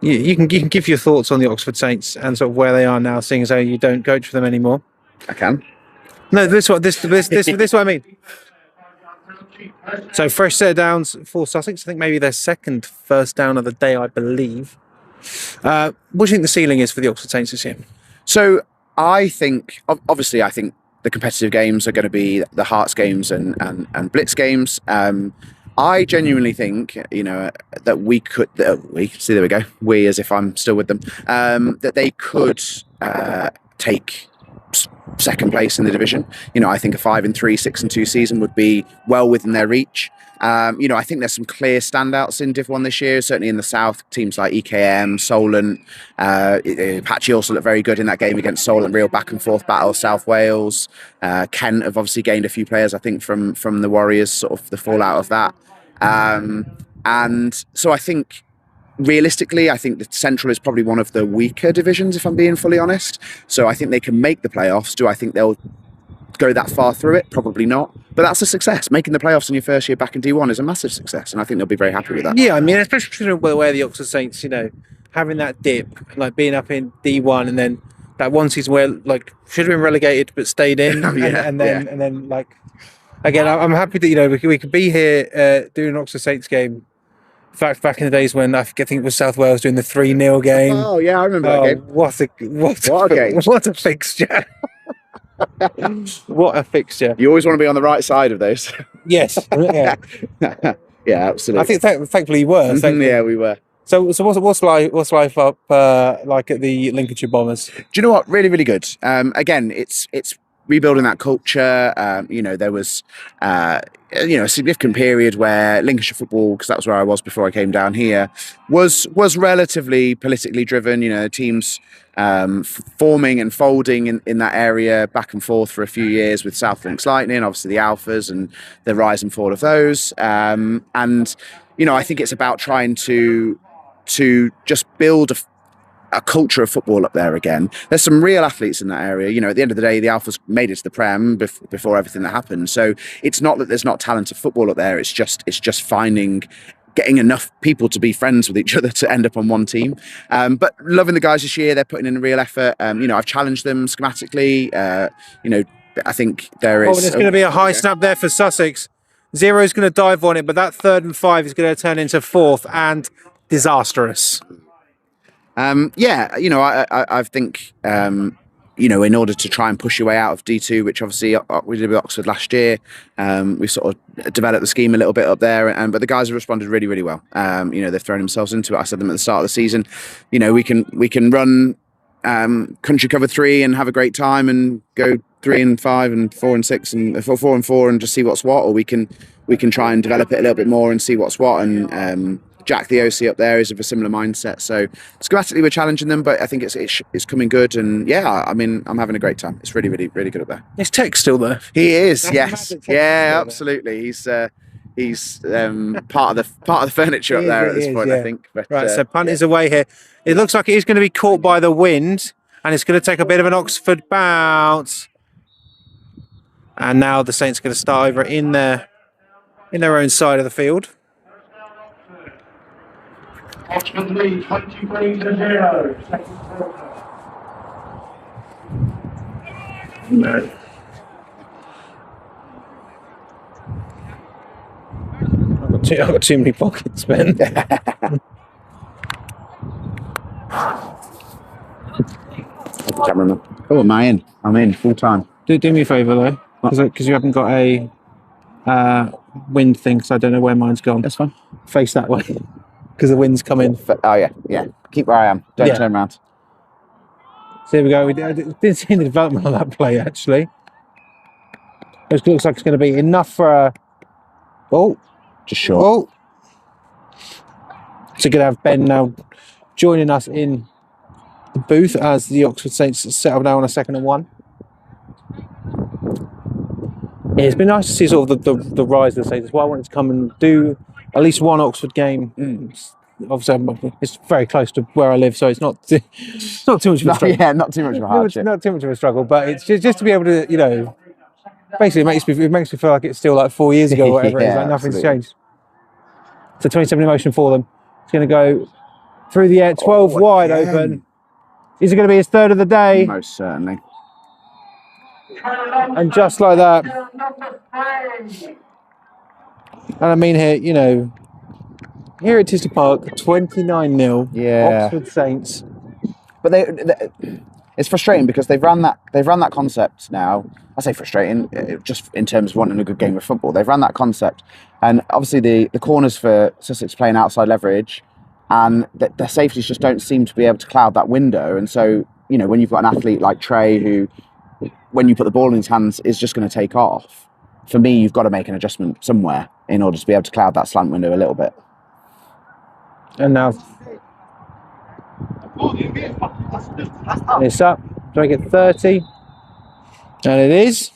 A: you can give your thoughts on the Oxford Saints and sort of where they are now, seeing as though you don't coach for them anymore.
E: I can.
A: No, this what I mean. So fresh set of downs for Sussex. I think maybe their second first down of the day, I believe. What do you think the ceiling is for the Oxford Saints this year? So
E: I think the competitive games are going to be the Hearts games and Blitz games. I genuinely think, that we as if I'm still with them, that they could take second place in the division. I think a 5-3, 6-2 season would be well within their reach. I think there's some clear standouts in Div 1 this year, certainly in the south, teams like EKM, Solent. Patchy also looked very good in that game against Solent, real back and forth battle. South Wales, Kent have obviously gained a few players, I think, from the Warriors, sort of the fallout of that. And so I think, realistically, I think the Central is probably one of the weaker divisions, if I'm being fully honest. So I think they can make the playoffs. Do I think they'll go that far through it? Probably not. But that's a success. Making the playoffs in your first year back in D1 is a massive success, and I think they'll be very happy with that.
A: Yeah, I mean, especially where the Oxford Saints, having that dip, like being up in D1, and then that one season where should have been relegated but stayed in, and then again, I'm happy that we could be here doing an Oxford Saints game. In fact, back in the days when I think it was South Wales doing the 3-0 game.
E: Oh yeah, I remember that game.
A: What a game! What a fixture! What a fixture!
E: You always want to be on the right side of those.
A: Yes. Yeah.
E: Yeah, absolutely.
A: I think thankfully you were.
E: Yeah, we were.
A: So what's life up like at the Lincolnshire Bombers?
E: Do you know what? Really, really good. Again, it's rebuilding that culture. There was a significant period where Lincolnshire football, because that was where I was before I came down here, was relatively politically driven. Teams forming and folding in that area back and forth for a few years with South Links Lightning, obviously the Alphas and the rise and fall of those. I think it's about trying to just build a culture of football up there again. There's some real athletes in that area. At the end of the day, the Alphas made it to the Prem before everything that happened. So it's not that there's not talented football up there. It's just getting enough people to be friends with each other to end up on one team. But loving the guys this year. They're putting in a real effort. I've challenged them schematically. I think there is.
A: There's going to be a high snap there for Sussex. Zero's going to dive on it, but that 3rd and 5 is going to turn into 4th and disastrous.
E: I think, in order to try and push your way out of D2, which obviously we did with Oxford last year, we sort of developed the scheme a little bit up there, but the guys have responded really, really well. They've thrown themselves into it. I said them at the start of the season, we can run country cover 3 and have a great time and go 3 and 5 and 4 and 6 and 4 and 4 and just see what's what, or we can try and develop it a little bit more and see what's what. And Jack, the OC up there, is of a similar mindset. So schematically, we're challenging them, but I think it's coming good. And I'm having a great time. It's really, really, really good up there.
A: Is Tech still there?
E: He is. Yes. Yeah. Absolutely. He's part of the furniture up there at this point. Yeah. I think. But,
A: right. So punt is away here. It looks like it is going to be caught by the wind, and it's going to take a bit of an Oxford bounce. And now the Saints are going to start over in their own side of the field.
B: Oxford lead 23-0. Second quarter.
A: No. I've got too many pockets, Ben.
E: Cameraman. Oh, am I in? I'm in full time.
A: Do me a favour though, because you haven't got a wind thing, so I don't know where mine's gone.
E: That's fine.
A: Face that way, because the wind's coming.
E: Oh yeah. Keep where I am. Don't turn around.
A: So here we go. We didn't see the development on that play actually. It looks like it's going to be enough for a.
E: Just short.
A: Oh. So going to have Ben now joining us in the booth as the Oxford Saints settle down on a 2nd and 1. Yeah, it's been nice to see sort of the rise of the Saints. That's why I wanted to come and do at least one Oxford game. Obviously, it's very close to where I live, so it's not too much of a struggle.
E: Yeah, not too much of a hardship.
A: Not too much of a struggle, but it's just to be able to, basically it makes me feel like it's still like 4 years ago or whatever it is, like nothing's changed. So 27 in motion for them. It's going to go through the air, 12 wide open. Is it going to be his 3rd of the day?
E: Most certainly.
A: And just like that. And I mean here at Tisty Park, 29-0.
E: Yeah.
A: Oxford Saints.
E: But it's frustrating because they've run that concept now. I say frustrating, just in terms of wanting a good game of football. They've run that concept, and obviously the corners for Sussex playing outside leverage, and their safeties just don't seem to be able to cloud that window. And so when you've got an athlete like Trey who, when you put the ball in his hands, is just going to take off. For me, you've got to make an adjustment somewhere in order to be able to cloud that slant window a little bit.
A: And now it's up. Do I get 30? And it is.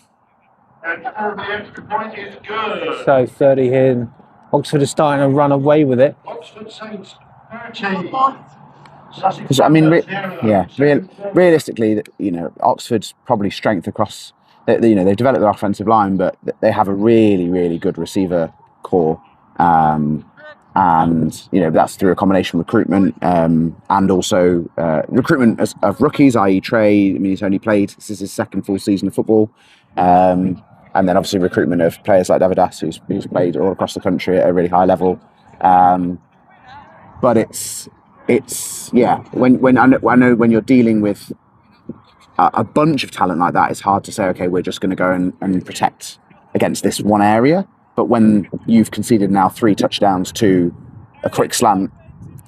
B: And the extra point is good.
A: So 30 here. And Oxford is starting to run away with it.
B: Oxford Saints 30.
E: Realistically, Oxford's probably strength across. They've developed their offensive line, but they have a really, really good receiver core. And that's through a combination of recruitment and also recruitment of rookies, i.e. Trey. I mean, he's only played, this is his 2nd full season of football, and then obviously recruitment of players like Davidas, who's played all across the country at a really high level. But it's when I know when you're dealing with a bunch of talent like that, it's hard to say, okay, we're just going to go and protect against this one area. But when you've conceded now 3 touchdowns to a quick slant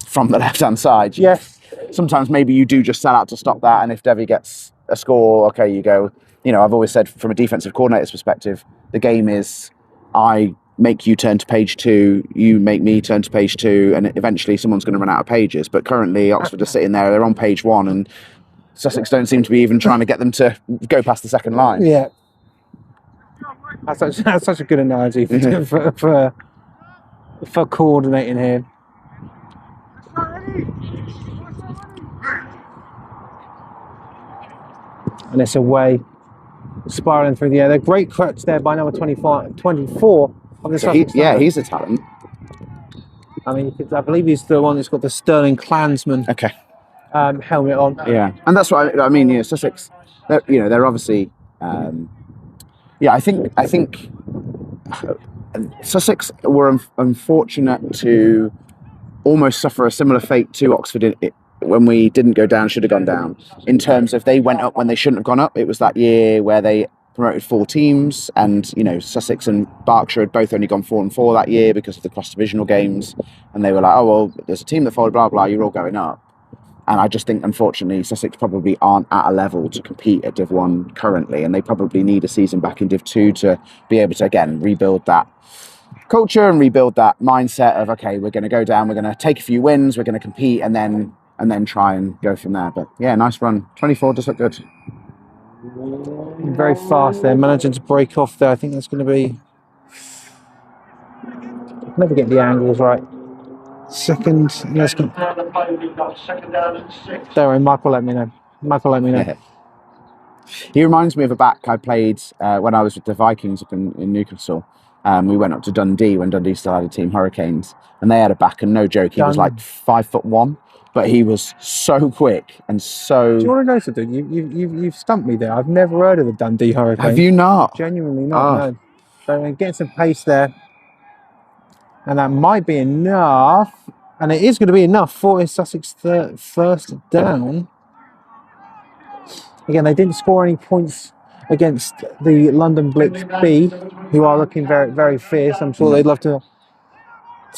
E: from the left-hand side.
A: Yes.
E: Sometimes maybe you do just sell out to stop that, and if Devi gets a score, okay, you go. You know, I've always said from a defensive coordinator's perspective, the game is I make you turn to page 2, you make me turn to page 2, and eventually someone's going to run out of pages. But currently, Oxford are sitting there, they're on page 1, and Sussex don't seem to be even trying to get them to go past the second line.
A: Yeah. That's such a good analogy for coordinating here. And it's away, spiraling through the air. They're great crutch there by number 24 of the Sussex Thunder.
E: He's a talent.
A: I mean, I believe he's the one that's got the Sterling Klansman helmet on.
E: Yeah, and that's what I mean. Sussex, they're obviously. I think Sussex were unfortunate to almost suffer a similar fate to Oxford when we didn't go down, should have gone down, in terms of they went up when they shouldn't have gone up. It was that year where they promoted 4 teams, and Sussex and Berkshire had both only gone 4-4 that year because of the cross-divisional games, and they were like, oh well, there's a team that followed, blah blah, you're all going up. And I just think, unfortunately, Sussex probably aren't at a level to compete at Div 1 currently, and they probably need a season back in Div 2 to be able to, again, rebuild that culture and rebuild that mindset of, okay, we're going to go down, we're going to take a few wins, we're going to compete, and then try and go from there. But yeah, nice run. 24 does look good.
A: Very fast there, managing to break off there. I think that's going to be... Never get the angles right. Second, let's go. Don't worry, Michael let me know.
E: Yeah. He reminds me of a back I played when I was with the Vikings up in Newcastle. We went up to Dundee when Dundee still had a team, Hurricanes, and they had a back, and no joke, he was like 5'1", but he was so quick and so...
A: Do you want to know something? You've stumped me there. I've never heard of the Dundee Hurricanes.
E: Have you not?
A: Genuinely not, no. So getting some pace there. And that might be enough. And it is going to be enough for his Sussex first down. Again, they didn't score any points against the London Blitz B, who are looking very, very fierce. I'm sure they'd love to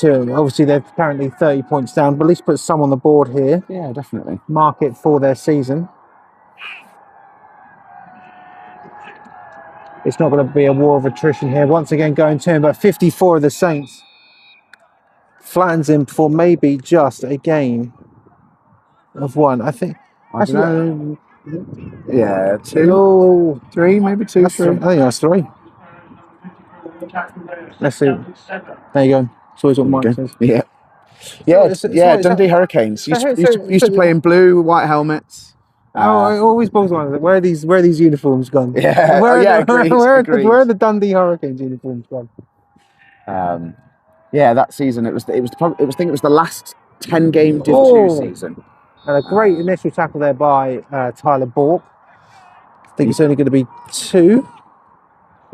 A: obviously they're apparently 30 points down, but at least put some on the board here.
E: Yeah, definitely.
A: Mark it for their season. It's not going to be a war of attrition here. Once again, going to him, but 54 of the Saints flattens him for maybe just a gain of 1. I think.
E: I don't know. Yeah, 2,
A: Oh,
E: 3, maybe 2, 3.
A: I think that's 3. Let's see. There you go. It's always what Mike says.
E: Yeah. Dundee Hurricanes. Used to play in blue, white helmets.
A: It always boils down. Where are these uniforms gone?
E: Yeah,
A: where
E: agreed.
A: are the Dundee Hurricanes uniforms gone?
E: That season it was the last 10-game Div 2 season.
A: And a great initial tackle there by Tyler Bork. I think it's only going to be 2.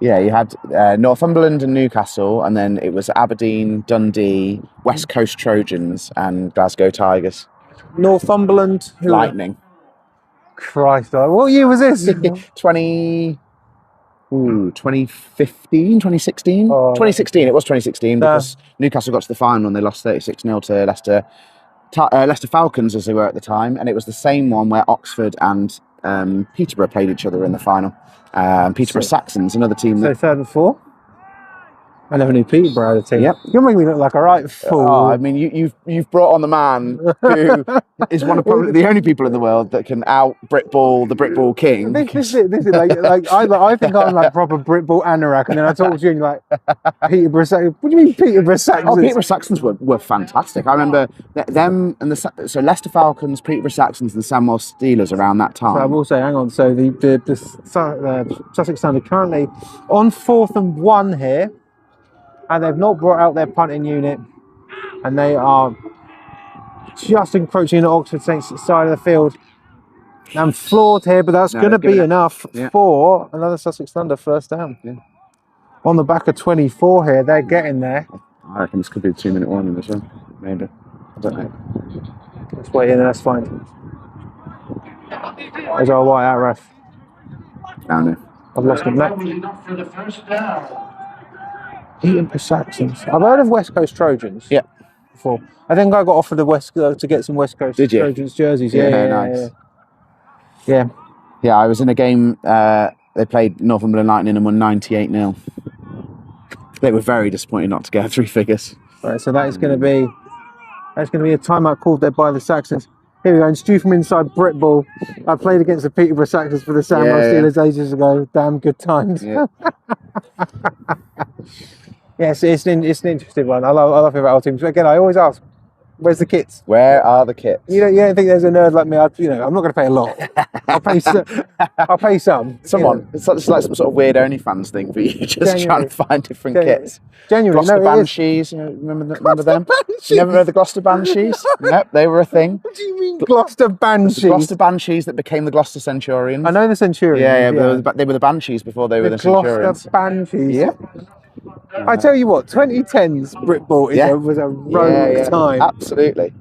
E: Yeah, you had Northumberland and Newcastle, and then it was Aberdeen, Dundee, West Coast Trojans, and Glasgow Tigers.
A: Northumberland,
E: Lightning.
A: Christ, what year was this?
E: 2015, 2016? 2016, it was 2016, because Newcastle got to the final and they lost 36-0 to Leicester Falcons, as they were at the time, and it was the same one where Oxford and Peterborough played each other in the final. Peterborough Saxons, another team.
A: So 3rd and 4? I never knew Peterborough had a team. Yep. You're making me look like a right fool.
E: I mean, you've brought on the man who is one of probably the only people in the world that can out Britball, the Britball king.
A: This is like I think I'm like proper Britball anorak, and then I talk to you and you're like Peterborough Saxons. What do you mean Peterborough Saxons?
E: Oh, Peterborough Saxons were fantastic. I remember them and so Leicester Falcons, Peterborough Saxons, and the Samwell Steelers around that time.
A: So I will say, hang on. So the Sussex Thunder currently on 4th and 1 here. And they've not brought out their punting unit, and they are just encroaching on Oxford Saints' side of the field. I'm floored here, but that's going to be enough for another Sussex Thunder first down.
E: Yeah.
A: On the back of 24 here, they're getting there.
E: I reckon this could be a 2-minute warning as well. Maybe. I don't know.
A: Let's wait in, that's fine. There's our white out ref.
E: Down there.
A: I've lost him.
B: Enough for the first down.
A: Peterborough Saxons. I've heard of West Coast Trojans.
E: Yeah.
A: before. I think I got offered to get some West Coast
E: Did you?
A: Trojans jerseys.
E: Nice.
A: Yeah.
E: Yeah, I was in a game. They played Northumberland Lightning and won 98-0. They were very disappointed not to get 3 figures.
A: Right, so that is going to be a timeout called there by the Saxons. Here we go, and Stu from inside Brit Ball. I played against the Peterborough Saxons for the Samuel Steelers ages ago. Damn good times.
E: Yeah.
A: Yes, it's an interesting one. I love it about our teams. Again, I always ask, where's the kits?
E: Where are the kits?
A: You don't think there's a nerd like me? I'm not going to pay a lot. I'll pay some.
E: Someone. It's like some sort of weird OnlyFans thing for you, just trying to find different kits.
A: Genuinely,
E: Gloucester Banshees, remember them? You never heard the Gloucester Banshees? Nope, they were a thing.
A: What do you mean Gloucester Banshees?
E: The Gloucester Banshees that became the Gloucester Centurions.
A: I know the Centurions.
E: Yeah. They were the Banshees before they were the Centurions.
A: Gloucester Banshees.
E: Yeah.
A: I tell you what, 2010's Britball was a rogue time.
E: Absolutely.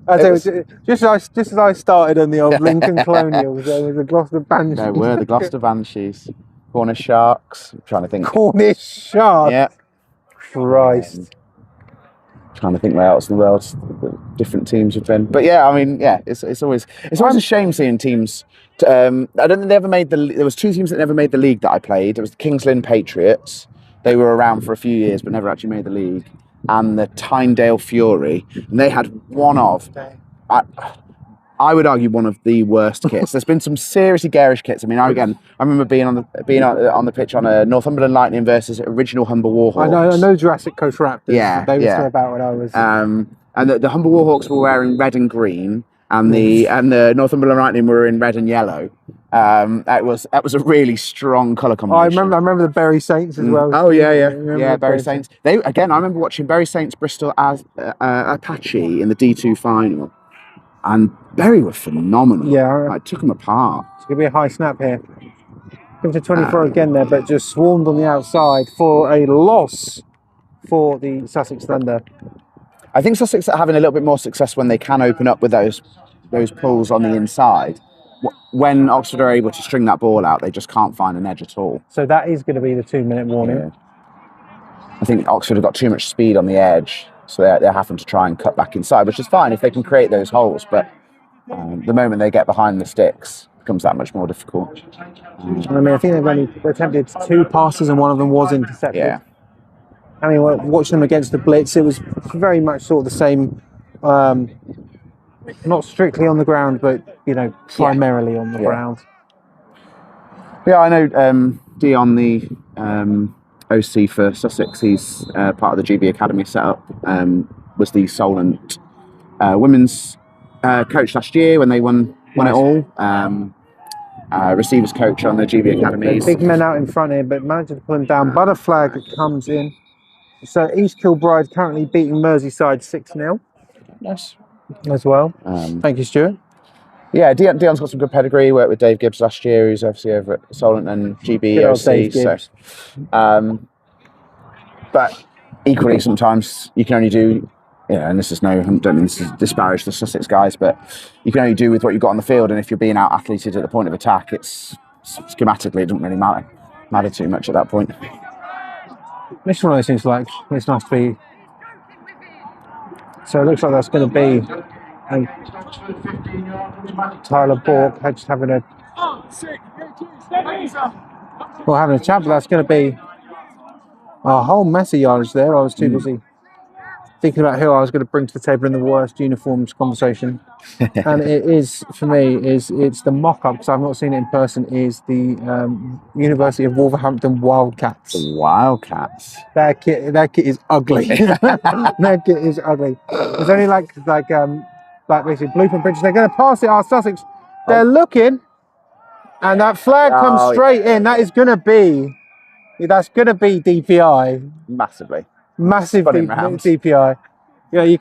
A: Just as I started on the old Lincoln Colonials, there was the Gloucester Banshees.
E: There were the Gloucester Banshees. Cornish Sharks. I'm trying to think.
A: Cornish Sharks.
E: Yeah.
A: Christ.
E: Trying to think where else in the world the different teams have been. But yeah, I mean, yeah, it's always a shame seeing teams. I don't think they ever made there was 2 teams that never made the league that I played. It was the Kings Lynn Patriots. They were around for a few years but never actually made the league. And the Tyndale Fury. And they had one of, I would argue, one of the worst kits. There's been some seriously garish kits. I mean, I remember being on the pitch on a Northumberland Lightning versus original Humber Warhawks.
A: I know Jurassic Coast Raptors.
E: Yeah,
A: they were still about when I was.
E: And the Humber Warhawks were wearing red and green, and the Northumberland Lightning were in red and yellow. That was a really strong colour combination.
A: I remember the Bury Saints as well.
E: Oh yeah, Bury Saints. I remember watching Bury Saints Bristol as Apache in the D2 final, and Bury were phenomenal.
A: Yeah,
E: I took them apart.
A: It's gonna be a high snap here. Come to 24 again there, but just swarmed on the outside for a loss for the Sussex Thunder.
E: I think Sussex are having a little bit more success when they can open up with those pulls on the inside. When Oxford are able to string that ball out, they just can't find an edge at all.
A: So that is going to be the 2-minute warning.
E: Yeah. I think Oxford have got too much speed on the edge, so they're having to try and cut back inside, which is fine if they can create those holes. But the moment they get behind the sticks, it becomes that much more difficult.
A: I mean, I think they've only attempted 2 passes and one of them was intercepted.
E: Yeah.
A: I mean, watching them against the Blitz, it was very much sort of the same. Not strictly on the ground, but primarily on the ground.
E: Yeah, I know Dion, the OC for Sussex. He's part of the GB Academy setup. Was the Solent women's coach last year when they won it all. Receivers coach on the GB Academy.
A: Big men out in front here, but managed to pull him down. Butter flag comes in. So East Kilbride currently beating Merseyside 6-0.
E: Nice.
A: As well. Thank you, Stuart.
E: Yeah, Dion's got some good pedigree. He worked with Dave Gibbs last year, who's obviously over at Solent and GB OC. So, but equally, sometimes you can only do, and this is I don't mean to disparage the Sussex guys, but you can only do with what you've got on the field. And if you're being out-athleted at the point of attack, it's schematically, it doesn't really matter too much at that point.
A: This one of those things like it's nice to be. So it looks like that's going to be Tyler Bork just having a chat, but that's going to be a whole mess of yardage there. I was too busy thinking about who I was going to bring to the table in the worst uniforms conversation. And it is, for me, it's the mock-up, because I've not seen it in person, is the University of Wolverhampton Wildcats.
E: The Wildcats?
A: That kit is ugly. That kit is ugly. There's only like basically blueprint pictures. They're going to pass it, our Sussex. They're looking, and that flag comes straight in. That's going to be DPI. Massive DPI. You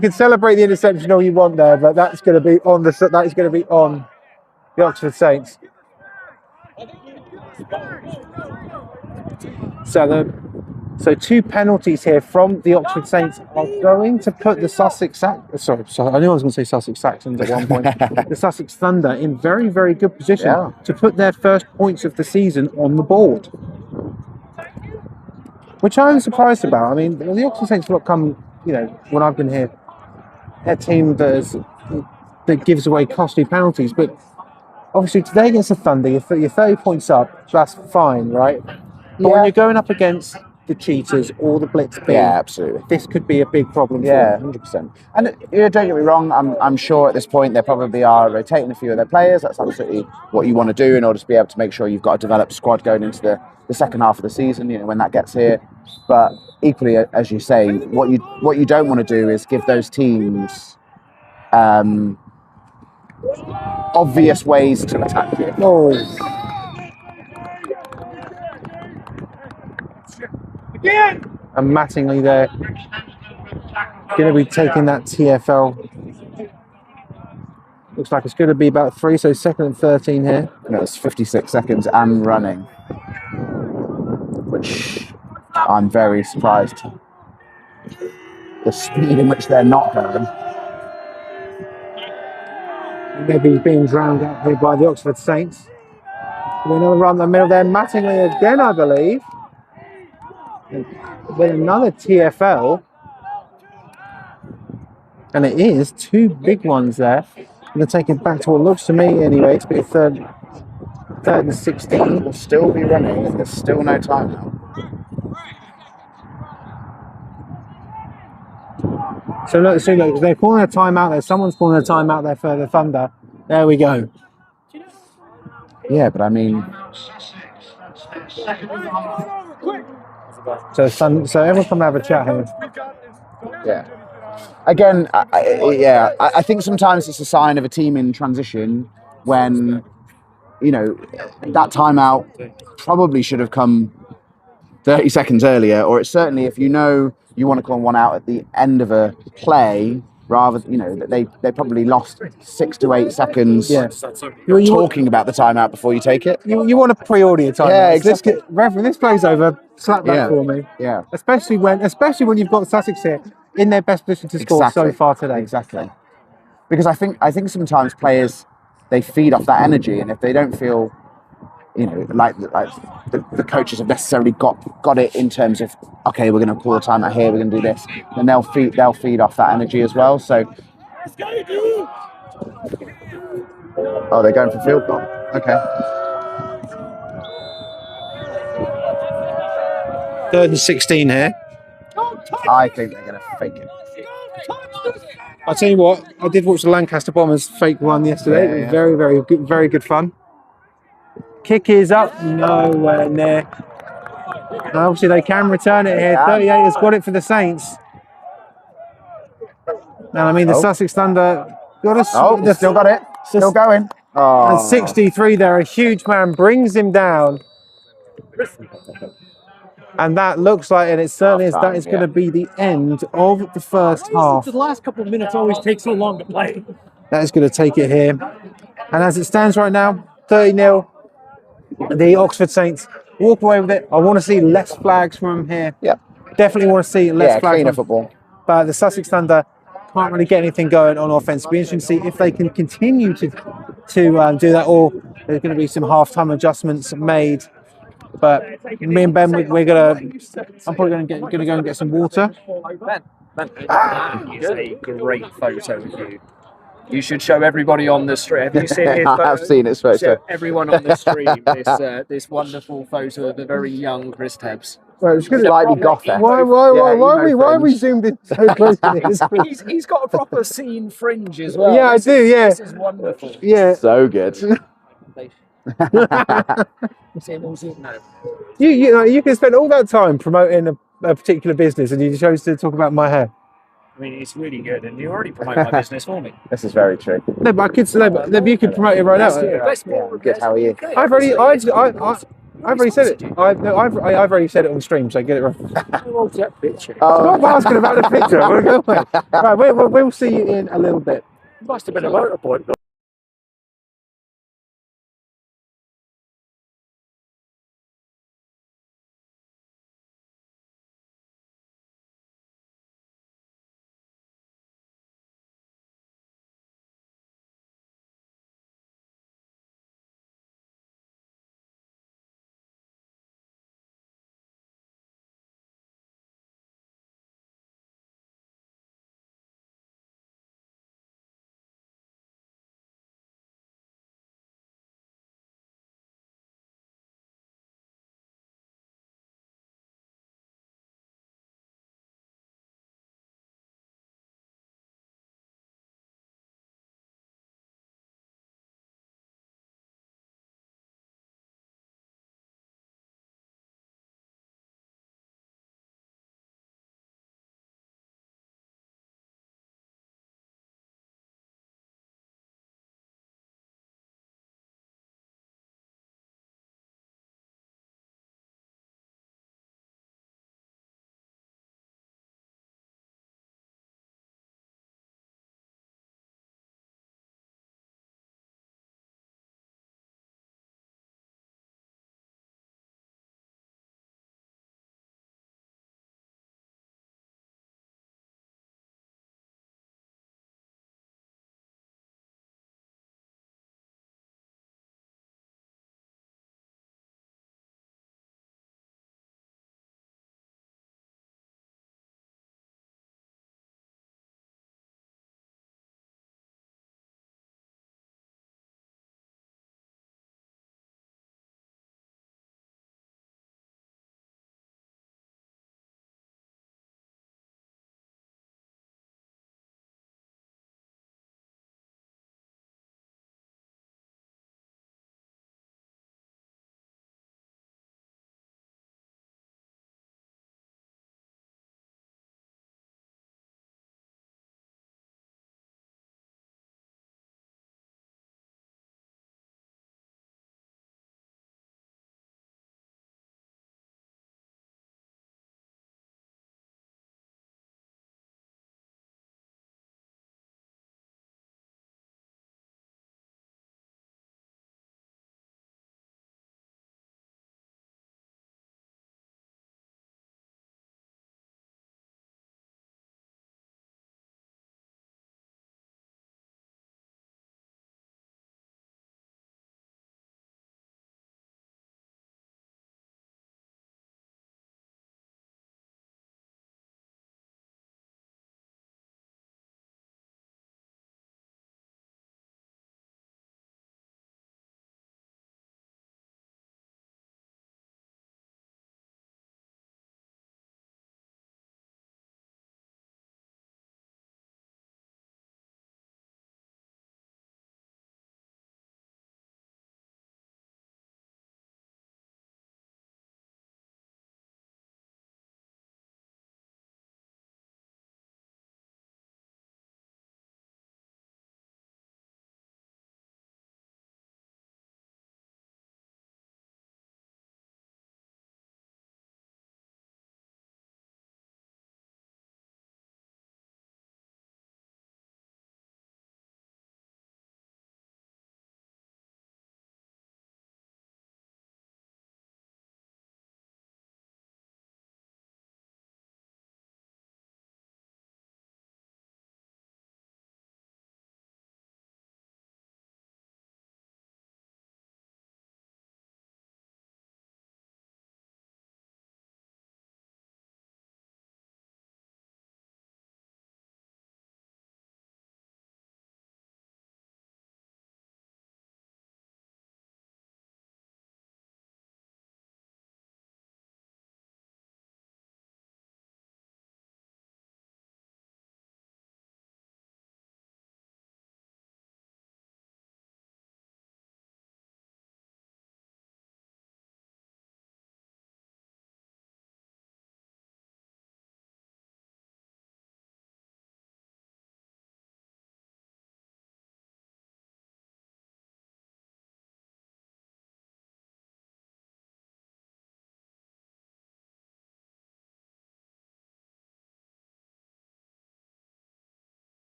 A: can celebrate the interception all you want there, but that's going to be on the Oxford Saints. So 2 penalties here from the Oxford Saints are going to put the Sussex I knew I was going to say Sussex Saxons at one point. The Sussex Thunder in very, very good position to put their first points of the season on the board. Which I'm surprised about. I mean, the Oxford Saints have not come, when I've been here, a team that gives away costly penalties. But obviously today against the Thunder, you're 30 points up. That's fine, right? But when
E: Yeah.
A: you're going up against the cheaters or the blitz B,
E: Yeah, absolutely.
A: this could be a big problem
E: Yeah,
A: for them.
E: 100%. And don't get me wrong, I'm sure at this point they probably are rotating a few of their players. That's absolutely what you want to do in order to be able to make sure you've got a developed squad going into the second half of the season, when that gets here. But equally, as you say, what you don't want to do is give those teams obvious ways to attack you.
A: Oh, and Mattingly there going to be taking that TFL. Looks like it's going to be about 3, so 2nd and 13 here.
E: It's 56 seconds and running, which I'm very surprised. The speed in which they're not going.
A: Maybe being drowned out here by the Oxford Saints. Another run in the middle there. Mattingly again, I believe. With another TFL. And it is 2 big ones there. I'm going to take it back to what looks to me anyway. It's been third and 16.
E: Will still be running. There's still no time now.
A: So look, they're calling a timeout there. Someone's calling a timeout there for the Thunder. There we go.
E: Yeah, but I mean,
A: so everyone come and have a chat here.
E: yeah. Again, I think sometimes it's a sign of a team in transition when, that timeout probably should have come 30 seconds earlier, or it's certainly if you want to call one out at the end of a play, rather, that they probably lost 6 to 8 seconds talking about the timeout before you take it.
A: You want a pre-audio timeout.
E: Yeah, exactly.
A: When this plays over, slap that for me.
E: Yeah.
A: Especially when you've got Sussex here in their best position to score so far today.
E: Exactly. Because I think sometimes players, they feed off that energy, and if they don't feel, like the coaches have necessarily got it in terms of, okay, we're going to call a timeout here, we're going to do this, then they'll feed off that energy as well. So, oh, they're going for field goal. Okay.
A: 3rd and 16 here.
E: I think they're going to fake it.
A: I'll tell you what, I did watch the Lancaster Bombers fake one yesterday. It was very good fun. Kick is up, nowhere near. And obviously they can return it here. 38 has got it for the Saints. Now, I mean, the Sussex Thunder got a...
E: still got it. Still going.
A: And 63 there, a huge man brings him down. And that looks like, and it certainly is, that is going to be the end of the first half.
C: The last couple of minutes always take so long to play.
A: That is going to take it here. And as it stands right now, 30-0. The Oxford Saints walk away with it. I want to see less flags from here.
E: Yeah.
A: Definitely want to see less flags.
E: Cleaner football.
A: But the Sussex Thunder can't really get anything going on offense. It'll be interesting to see if they can continue to do that, or there's going to be some half-time adjustments made. But me and Ben, I'm probably going to go and get some water.
C: Ben, that is a great photo of you. You should show everybody on the stream. Have you seen his photo?
E: I've seen his photo.
C: Show everyone on the stream this wonderful photo of a very young Chris Tebbs.
A: Well, it's going to
E: Slightly gothic.
A: Why are we zoomed in so close to this?
C: He's got a proper scene fringe as well.
A: Yeah, I do. Yeah,
C: this is wonderful.
A: Yeah,
E: so good.
A: You can spend all that time promoting a particular business, and you chose to talk about my hair.
C: I mean, it's really good, and you already promote my business for me.
E: This is very true.
A: No, but I could say, but you could promote it right now.
E: Good. How are you?
A: I've already said it. I've already said it on stream, so get it right. I'm not asking about the picture. Right, we'll see you in a little bit.
C: Must have been a motor point.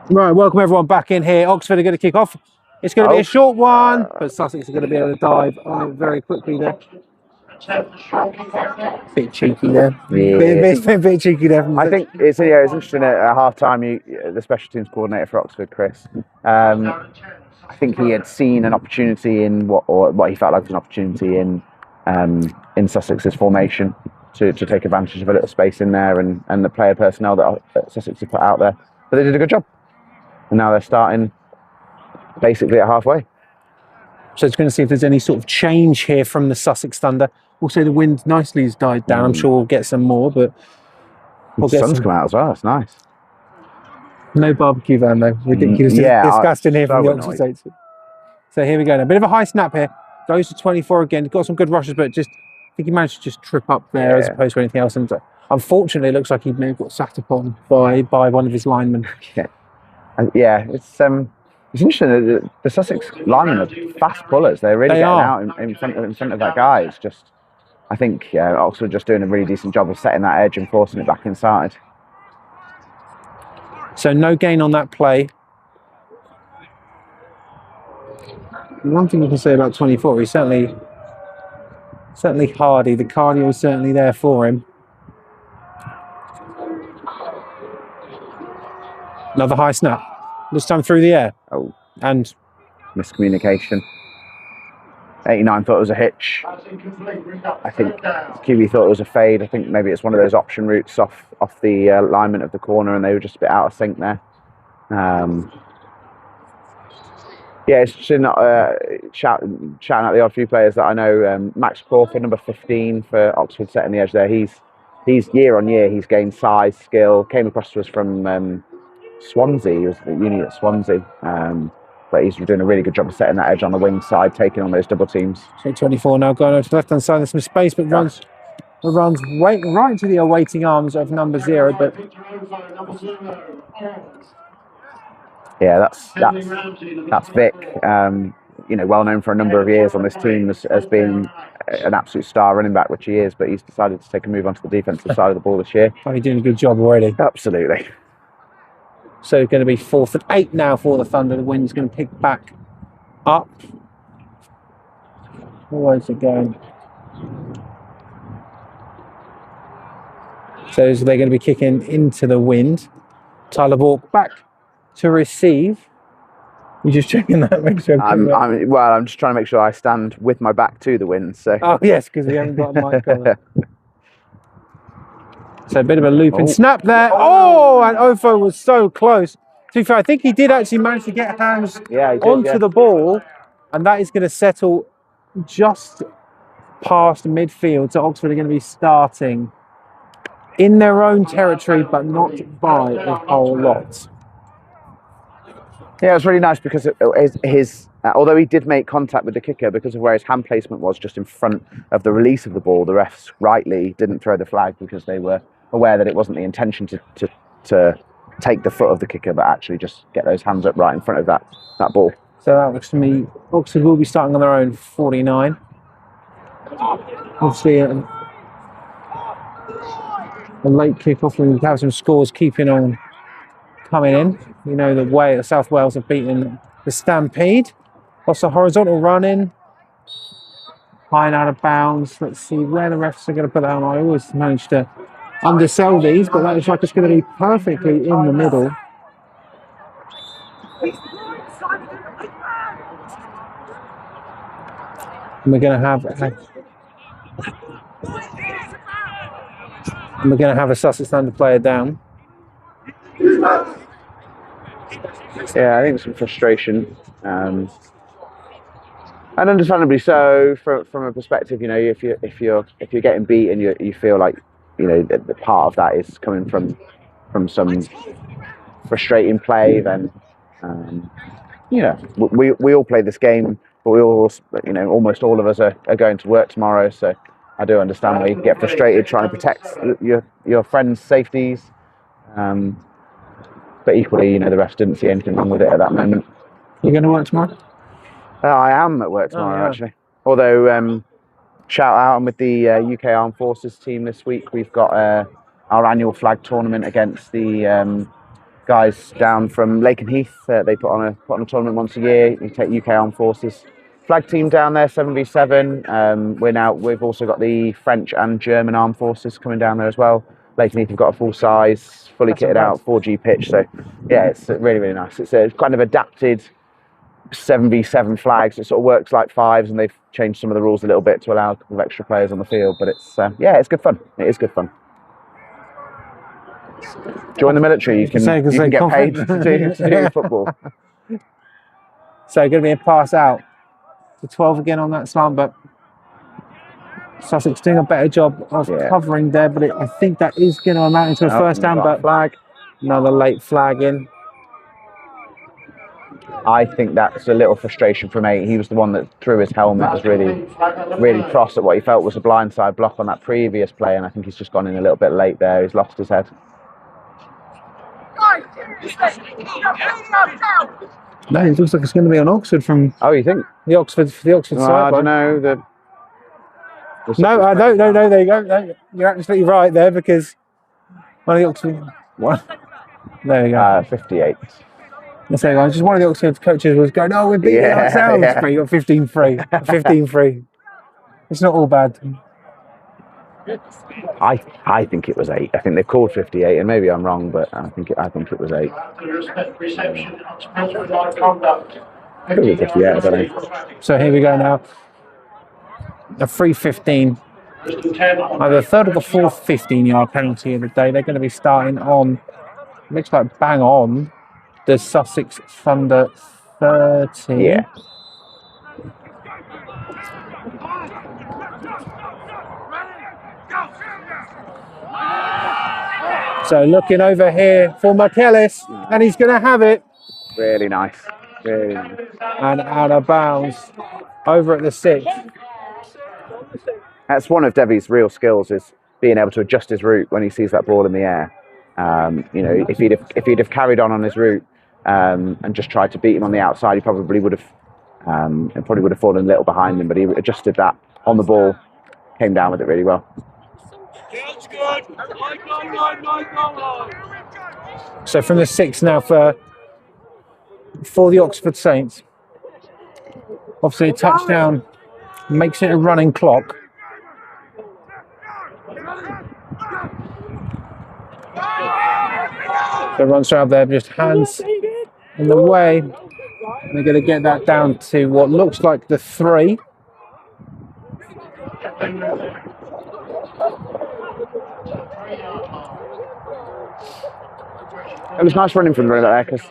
A: Right, welcome everyone back in here. Oxford are going to kick off. It's going to be a short one, but Sussex are going to be able to dive on it very quickly there. Bit cheeky there.
E: Yeah.
A: Bit cheeky there. From
E: I think it's interesting at half time. The special teams coordinator for Oxford, Chris. I think he had seen an opportunity in what he felt like was an opportunity in Sussex's formation to take advantage of a little space in there and the player personnel that Sussex had put out there. But they did a good job, and now they're starting basically at halfway.
A: So it's going to see if there's any sort of change here from the Sussex Thunder. Also, the wind nicely has died down. I'm sure we'll get some more, but
E: The sun's come out as well. It's nice.
A: No barbecue van though. Ridiculous. Disgusting here from the Oxford States. So here we go. Now, a bit of a high snap here. Goes to 24 again. Got some good rushes, but just I think he managed to just trip up there as opposed to anything else. And unfortunately, it looks like he may have got sat upon by one of his linemen.
E: Yeah, it's interesting that the Sussex linemen are fast pullers. They're really getting out in front of that guy. It's just, I think Oxford just doing a really decent job of setting that edge and forcing it back inside.
A: So no gain on that play. One thing you can say about 24, he's certainly hardy. The cardio is certainly there for him. Another high snap. This time through the air.
E: Oh,
A: and
E: miscommunication. 89 thought it was a hitch. I think QB thought it was a fade. I think maybe it's one of those option routes off the alignment of the corner, and they were just a bit out of sync there. It's just shouting out the odd few players that I know. Max Crawford, number 15 for Oxford, setting the edge there. He's year on year, he's gained size, skill. Came across to us from Swansea. He was at uni at Swansea. But he's doing a really good job of setting that edge on the wing side, taking on those double teams.
A: So 24 now going over to the left-hand side. There's some space, but runs right into the awaiting arms of number 0. But
E: yeah, that's Vic. Well known for a number of years on this team as being an absolute star running back, which he is. But he's decided to take a move onto the defensive side of the ball this year.
A: Oh, he's doing a good job already.
E: Absolutely.
A: So going to be 4th and 8 now for the Thunder. The wind's going to pick back up. Where's it going? So they're going to be kicking into the wind. Tyler Bork back to receive. You're just checking that. Make sure
E: I'm just trying to make sure I stand with my back to the wind. So.
A: Oh yes, because we haven't got a mic on it. So a bit of a loop and snap there. Oh, and Ofo was so close. To be fair, I think he did actually manage to get hands onto the ball, and that is going to settle just past midfield. So Oxford are going to be starting in their own territory, but not by a whole lot.
E: Yeah, it was really nice because although he did make contact with the kicker, because of where his hand placement was just in front of the release of the ball, the refs rightly didn't throw the flag because they were aware that it wasn't the intention to take the foot of the kicker, but actually just get those hands up right in front of that ball.
A: So that looks to me, Oxford will be starting on their own 49. Obviously, a late kick-off, and we have some scores keeping on coming in. You know that South Wales have beaten the Stampede. Also horizontal running. High and out of bounds. Let's see where the refs are going to put that on. I always manage to undersell these, but that looks like it's going to be perfectly in the middle. And we're going to have a Sussex Thunder player down.
E: Yeah, I think some frustration, and understandably so. From a perspective, if you're getting beat and you feel like the part of that is coming from some frustrating play, then we all play this game, but we all almost all of us are going to work tomorrow. So I do understand why you get frustrated trying to protect your friends' safeties. But equally, the refs didn't see anything wrong with it at that moment.
A: You're going to work tomorrow?
E: I am at work tomorrow, actually. Although, shout out, I'm with the UK Armed Forces team this week. We've got our annual flag tournament against the guys down from Lake and Heath. They put on a tournament once a year. You take UK Armed Forces flag team down there, 7v7. We've also got the French and German Armed Forces coming down there as well. Lake and Heath have got a full size, fully kitted out 4G pitch. So yeah, it's really, really nice. It's a kind of adapted 7v7 flags. It sort of works like fives, and they've changed some of the rules a little bit to allow a couple of extra players on the field. But it's it's good fun. It is good fun. Join the military. You can get paid to do football.
A: So going to be a pass out to 12 again on that slant, but Sussex doing a better job of covering there. But I think that is going to amount into a first down. But
E: flag,
A: another late flag in.
E: I think that's a little frustration from 8. He was the one that threw his helmet. Was really cross at what he felt was a blindside block on that previous play, and I think he's just gone in a little bit late there. He's lost his head.
A: No, it looks like it's going to be on Oxford from.
E: Oh, you think
A: the Oxford side?
E: I don't know.
A: No. There you go. No, you're absolutely right there, because one of the Oxford. What? There you go.
E: 58.
A: Let's say, just one of the Oxford coaches was going, "Oh, we're beating ourselves." But you got 15-3. 15-3. It's not all bad.
E: I think it was 8. I think they've called 58, and maybe I'm wrong, but I think it was 8.
B: Reception, unsportsmanlike conduct.
E: Could be 58, I don't know.
A: So here we go now. A free 15. Either the third or the fourth 15-yard penalty of the day. They're going to be starting on, looks like bang on, the Sussex Thunder 30.
E: Yeah.
A: So looking over here for McEllis, and he's going to have it.
E: Really nice. Really nice.
A: And out of bounds over at the 6.
E: That's one of Devi's real skills, is being able to adjust his route when he sees that ball in the air. If he'd have carried on his route and just tried to beat him on the outside, he probably would have fallen a little behind him. But he adjusted that on the ball, came down with it really well.
A: So from the 6 now for the Oxford Saints. Obviously a touchdown makes it a running clock. The run straight up there, just hands in the way. And they're going to get that down to what looks like the 3.
E: It was nice running from the there, because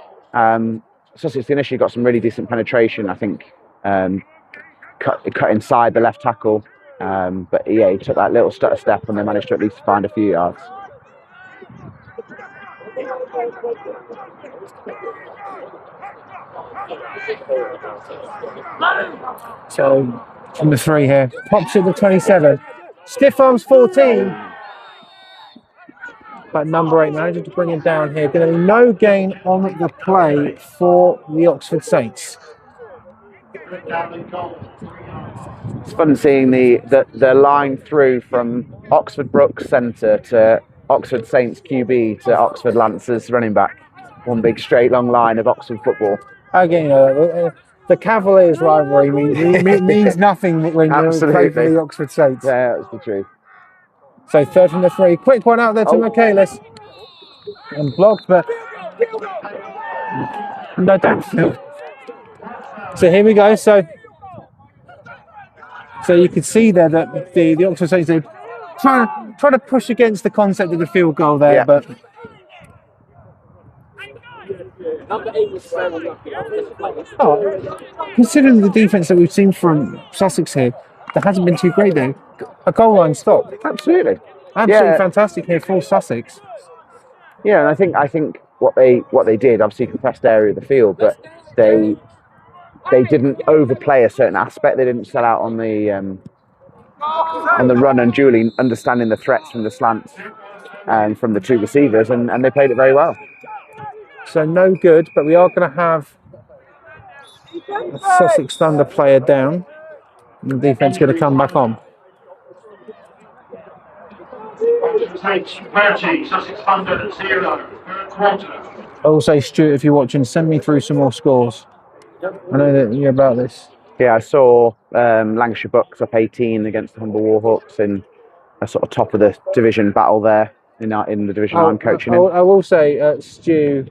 E: Sussex initially got some really decent penetration. I think cut inside the left tackle, but he took that little stutter step, and they managed to at least find a few yards.
A: So from the 3 here, pops at the 27. Stiff arms 14. But number 8 managing to bring him down here. Going to be no gain on the play for the Oxford Saints.
E: It's fun seeing the line through from Oxford Brooks centre to Oxford Saints QB to Oxford Lancers running back. One big straight long line of Oxford football.
A: Again, the Cavaliers rivalry means nothing when you play for the Oxford Saints.
E: Yeah, that's the truth.
A: So third from the 3. Quick one out there to McEllis. And blocked, but no, don't. So here we go. So you can see there that the Oxford Saints are trying to push against the concept of the field goal there, but considering the defence that we've seen from Sussex here, that hasn't been too great there. A goal line stop.
E: Absolutely
A: Fantastic here for Sussex.
E: Yeah, and I think what they did, obviously compressed area of the field, but they didn't overplay a certain aspect. They didn't sell out on the run and dually, understanding the threats from the slants and from the 2 receivers, and they played it very well.
A: So no good, but we are going to have a Sussex Thunder player down. And the defence is going to come back on.
B: Saints 30, Sussex Thunder 0, third quarter.
A: Also, Stuart, if you're watching, send me through some more scores. I know that you're about this.
E: Yeah, I saw Lancashire Bucks up 18 against the Humber Warhawks in a sort of top of the division battle there in the division I'm coaching in.
A: I will say, Stu,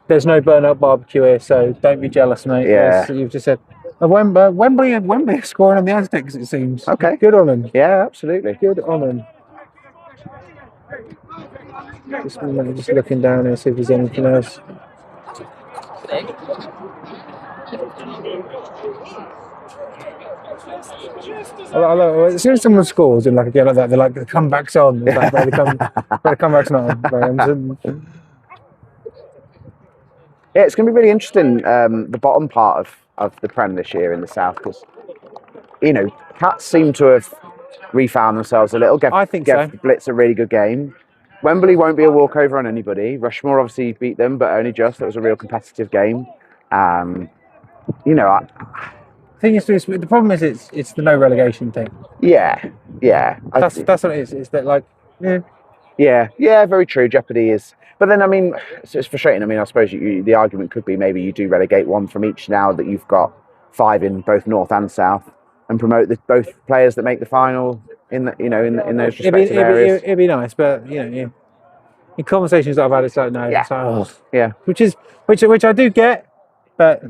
A: there's no burn-up barbecue here, so don't be jealous, mate.
E: Yeah.
A: You've just said Wembley are scoring on the Aztecs, it seems.
E: Okay.
A: Good on them.
E: Yeah, absolutely.
A: Good on them. Just looking down here, see if there's anything else. As soon as someone scores in like a game like that, they're like the comeback's on. It's like, the comeback's not on.
E: Yeah, it's going to be really interesting. The bottom part of the Prem this year in the South, because Cats seem to have refound themselves a little.
A: I think so.
E: Blitz a really good game. Wembley won't be a walkover on anybody. Rushmore obviously beat them, but only just. That was a real competitive game.
A: The thing is, the problem is it's the no relegation thing.
E: Yeah.
A: That's what it is. It's that like,
E: yeah, very true. Jeopardy is, but then I mean, it's frustrating. I mean, I suppose the argument could be maybe you do relegate one from each now that you've got 5 in both North and South, and promote both players that make the final in those respective areas.
A: It'd be nice, but in conversations that I've had, it's like no,
E: Yeah.
A: it's like, oh.
E: Yeah,
A: which I do get, but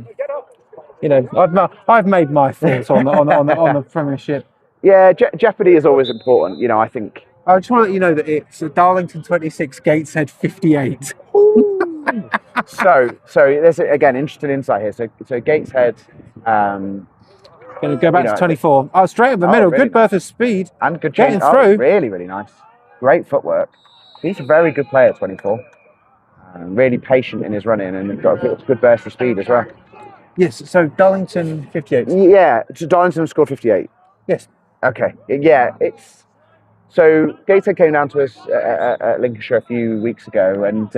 A: I've made my thoughts on the Premiership.
E: Yeah, Jeopardy is always important. I think.
A: I just want to let you know that it's Darlington 26, Gateshead 58.
E: So there's again interesting insight here. So Gateshead.
A: Going to go back to 24. Oh, straight up the middle.
E: Really
A: good berth of speed.
E: And good
A: getting
E: change.
A: through.
E: Really, really nice. Great footwork. He's a very good player, 24. Really patient in his running, and got a good burst of speed as well.
A: Yes. So Darlington 58.
E: Yeah. So Darlington scored 58.
A: Yes.
E: Okay. Yeah. So Gateshead came down to us at Lincolnshire a few weeks ago, and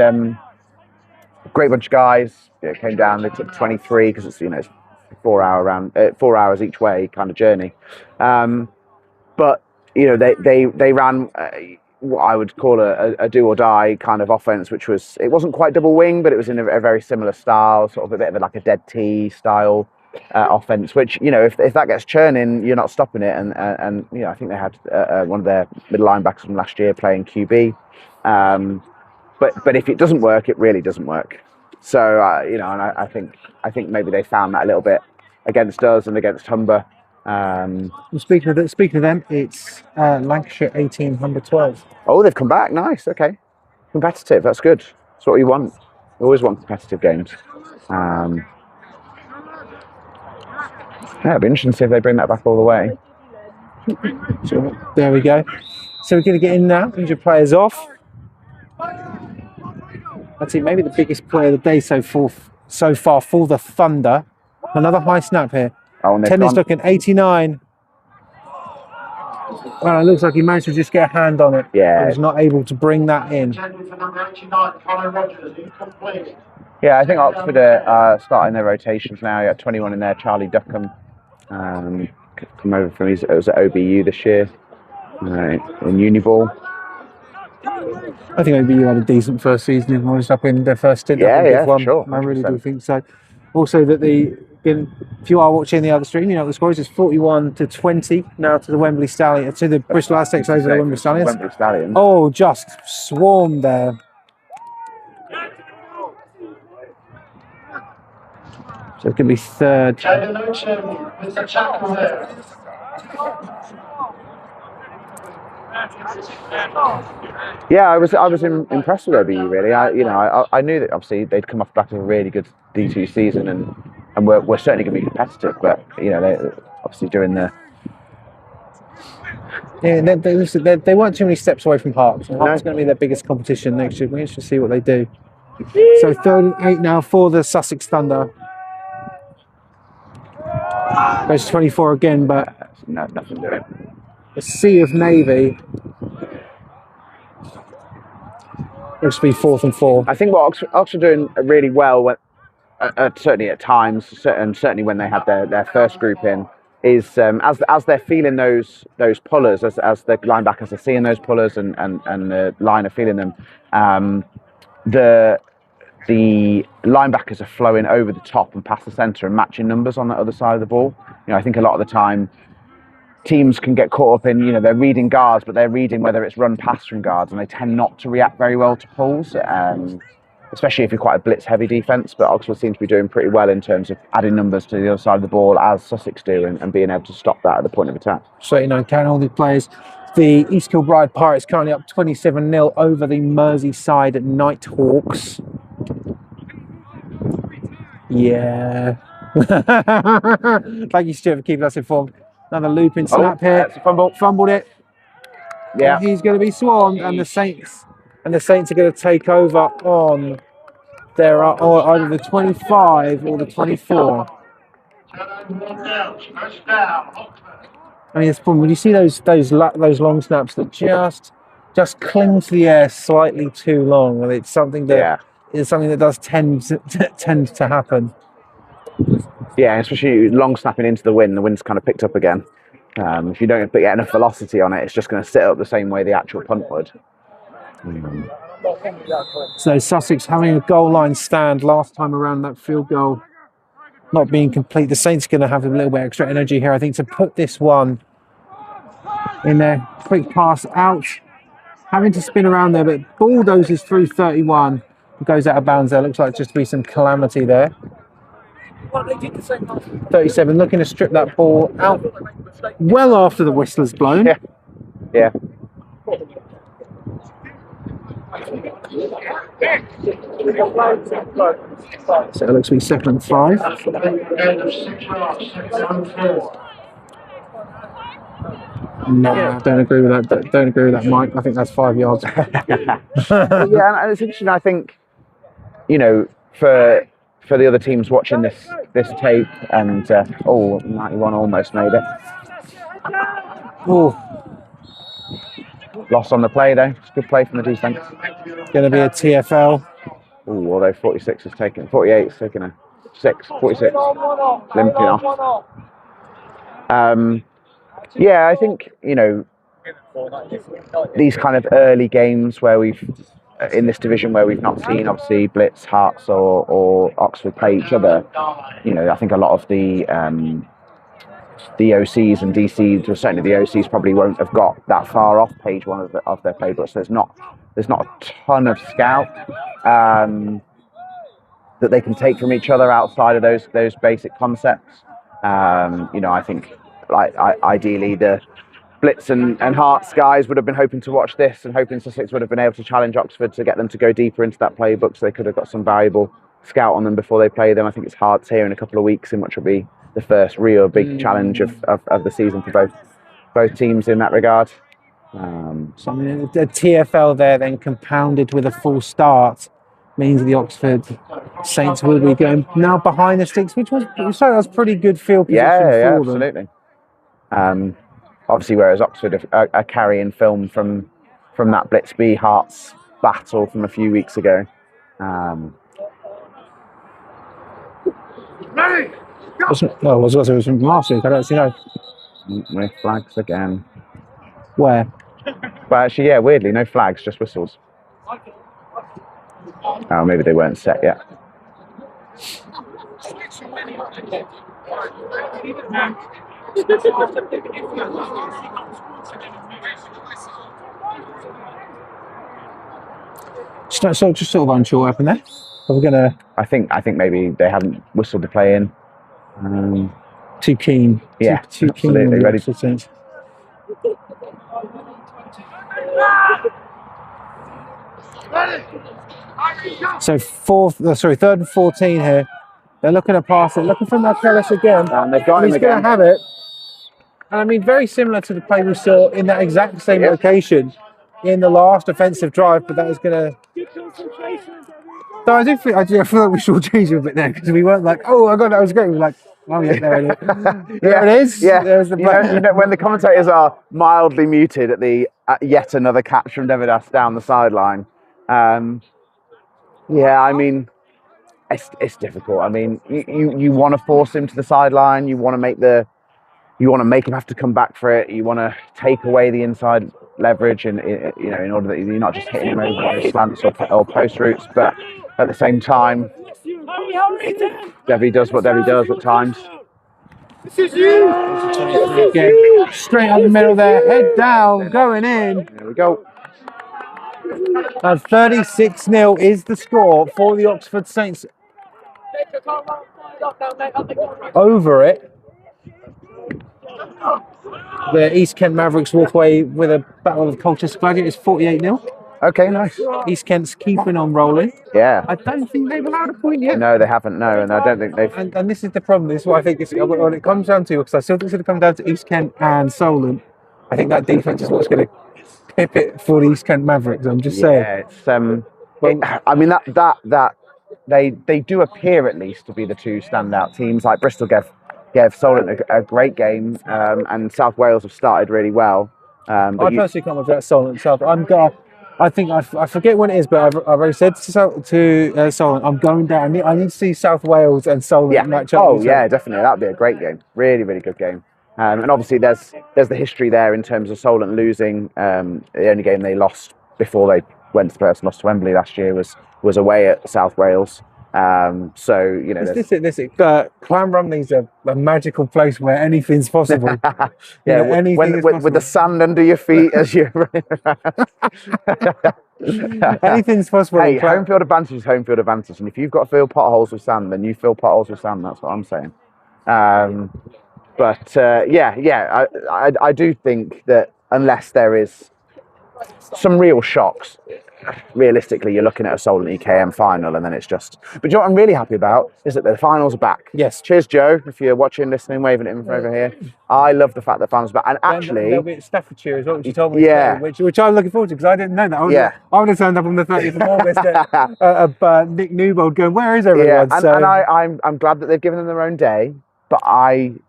E: great bunch of guys. Came down. They took 23 because it's 4 hours each way kind of journey, but they ran what I would call a do or die kind of offense, which it wasn't quite double wing, but it was in a very similar style, sort of a bit of like a dead T style offense. Which if that gets churning, you're not stopping it. And I think they had one of their middle linebackers from last year playing QB, but if it doesn't work, it really doesn't work. So and I think maybe they found that a little bit against us and against Humber.
A: Speaking of them, it's Lancashire 18, Humber 12.
E: Oh, they've come back. Nice. Okay, competitive. That's good. That's what you want. You always want competitive games. Yeah, it'll be interesting to see if they bring that back all the way.
A: So there we go. So we're going to get in now. Injured players off. I'd say maybe the biggest play of the day so far for the Thunder. Another high snap here.
E: Oh, and
A: 10 is looking 89. Well, it looks like he managed to just get a hand on it.
E: Yeah.
A: He was not able to bring that in.
B: Intended for number 89, Conor Rogers, incomplete.
E: Yeah, I think Oxford are starting their rotations now. You got 21 in there. Charlie Duckham come over from it was at OBU this year in Uniball.
A: I think OBU had a decent first season. Everyone was up in their first stint.
E: Yeah,
A: one.
E: sure.
A: I really do think so. Also, that if you are watching the other stream, you know the score is 41-20 now to the Wembley Stallions, to the Bristol Aztecs over the Wembley Stallions. Oh, just swarmed there. So it could be third.
B: Taylor Newton with the tackle there.
E: Yeah, I was impressed with OBU really. I knew that obviously they'd come off the back of a really good D2 season and we're certainly going to be competitive. But they obviously during the
A: they weren't too many steps away from Hearts. Hearts going to be their biggest competition next year. We should see what they do. So 38 now for the Sussex Thunder. Goes 24 again, but
E: no, nothing doing.
A: A sea of Navy. Looks to be 4th and 4.
E: I think what Oxford are doing really well, certainly at times, and certainly when they had their first group in, is as they're feeling those pullers, as the linebackers are seeing those pullers and the line are feeling them, the linebackers are flowing over the top and past the centre and matching numbers on the other side of the ball. You know, I think a lot of the time teams can get caught up in, you know, they're reading guards, but they're reading whether it's run pass from guards, and they tend not to react very well to pulls, especially if you're quite a blitz-heavy defence. But Oxford seem to be doing pretty well in terms of adding numbers to the other side of the ball, as Sussex do, and being able to stop that at the point of attack.
A: So, you know, can all these players. The East Kilbride Pirates currently up 27-0 over the Merseyside Nighthawks. Yeah. Thank you, Stuart, for keeping us informed. Another looping snap here. Fumbled it.
E: Yeah.
A: And he's going to be swarmed, and the Saints are going to take over on their either the 25 or the 24. I mean, it's fun when you see those long snaps that just cling to the air slightly too long. And it's something that does tend to happen.
E: Yeah, especially long snapping into the wind. The wind's kind of picked up again. If you don't get enough velocity on it, it's just going to sit up the same way the actual punt would.
A: So Sussex having a goal line stand last time around, that field goal not being complete. The Saints are going to have a little bit extra energy here, I think, to put this one in there. Quick pass out, having to spin around there, but bulldozes through 31. Goes out of bounds there. Looks like just to be some calamity there. 37 looking to strip that ball out well after the whistle's blown.
E: Yeah.
A: So it looks to be 2nd and 5. No, don't agree with that. Don't agree with that, Mike. I think that's 5 yards.
E: Yeah, and it's interesting. I think, you know, for the other teams watching this tape, and 91 almost made it.
A: Oh,
E: loss on the play though. It's a good play from the defence.
A: Going to be a TFL.
E: Oh, although 46 has taken 48's taken a 46 limping off. Yeah, I think, you know, these kind of early games where in this division where we've not seen obviously Blitz, Hearts or Oxford play each other, you know, I think a lot of the OCs and DCs, or certainly the OCs, probably won't have got that far off page one of their playbooks. There's not a ton of scout that they can take from each other outside of those basic concepts. You know, I think ideally the Blitz and Hearts guys would have been hoping to watch this and hoping Sussex would have been able to challenge Oxford to get them to go deeper into that playbook, so they could have got some valuable scout on them before they play them. I think it's Hearts here in a couple of weeks, in which will be the first real big challenge of the season for both teams in that regard.
A: So I mean, a TFL there then compounded with a full start means the Oxford Saints will be going now behind the sticks, which was pretty good field position for them.
E: Absolutely. Obviously, whereas Oxford are carrying film from that Blitz B Hearts battle from a few weeks ago.
A: It was from last week. I don't actually know.
E: With flags again.
A: Where?
E: But actually, yeah, weirdly, no flags, just whistles. Oh, maybe they weren't set yet.
A: Just sort of unsure what happened there. Are we gonna?
E: I think maybe they haven't whistled the play in.
A: Too keen.
E: Yeah,
A: too keen.
E: Absolutely ready.
A: So 3rd and 14 here. They're looking to pass it, looking for Marcellus again.
E: And they've got him
A: He's
E: again.
A: going to have it. And I mean, very similar to the play we saw in that exact same location in the last offensive drive, but that is going to. So I feel like we should change it a bit there, because we weren't like, oh my god, that was great. We were like, oh yeah, there it is. There it is.
E: Yeah.
A: There's the play.
E: You know, when the commentators are mildly muted at the yet another catch from Devidas down the sideline. Yeah, I mean, it's difficult. I mean, you want to force him to the sideline. You want to make the you want to make them have to come back for it. You want to take away the inside leverage, and in order that you're not just hitting them over those slants or post routes. But at the same time, Devi does what Devi does at times.
A: Again, straight up the middle there, head down, going in.
E: There we go.
A: And 36-0 is the score for the Oxford Saints over it. The East Kent Mavericks walk away with a battle of Colchester Gladiators 48-0.
E: Okay, nice.
A: East Kent's keeping on rolling.
E: Yeah.
A: I don't think they've allowed a point yet.
E: No, they haven't. No, and I don't think they've.
A: And this is the problem. This is what I think when it comes down to, because I still think it's going to come down to East Kent and Solent. I think that defense is what's going to tip it for the East Kent Mavericks. I'm just saying.
E: Yeah, I mean that they do appear at least to be the two standout teams. Like Bristol gave Solent a great game, and South Wales have started really well.
A: I personally can't remember that Solent itself. I think I forget when it is, but I've already said to Solent, I'm going down. I need to see South Wales and Solent match up.
E: Oh yeah, definitely. That'd be a great game. Really, really good game. And obviously there's the history there in terms of Solent losing. The only game they lost before they went to the playoffs and lost to Wembley last year was away at South Wales. So
A: Clan Rumney's a magical place where anything's possible.
E: With the sand under your feet as you're running around.
A: Anything's possible.
E: Hey, home field advantage is home field advantage, and if you've got to fill potholes with sand, then you fill potholes with sand. That's what I'm saying. I do think that unless there is some real shocks, realistically, you're looking at a Solent EKM final, and then it's just. But you know what I'm really happy about is that the finals are back.
A: Yes.
E: Cheers, Joe, if you're watching, listening, waving at him from over here. I love the fact that the finals are back, and actually,
A: there'll be at Staffordshire as well, which you told me.
E: Yeah.
A: Which I'm looking forward to because I didn't know that. I would have turned up on the 30th of August at Nick Newbold going, "Where is everyone?"
E: Yeah, and I'm glad that they've given them their own day. But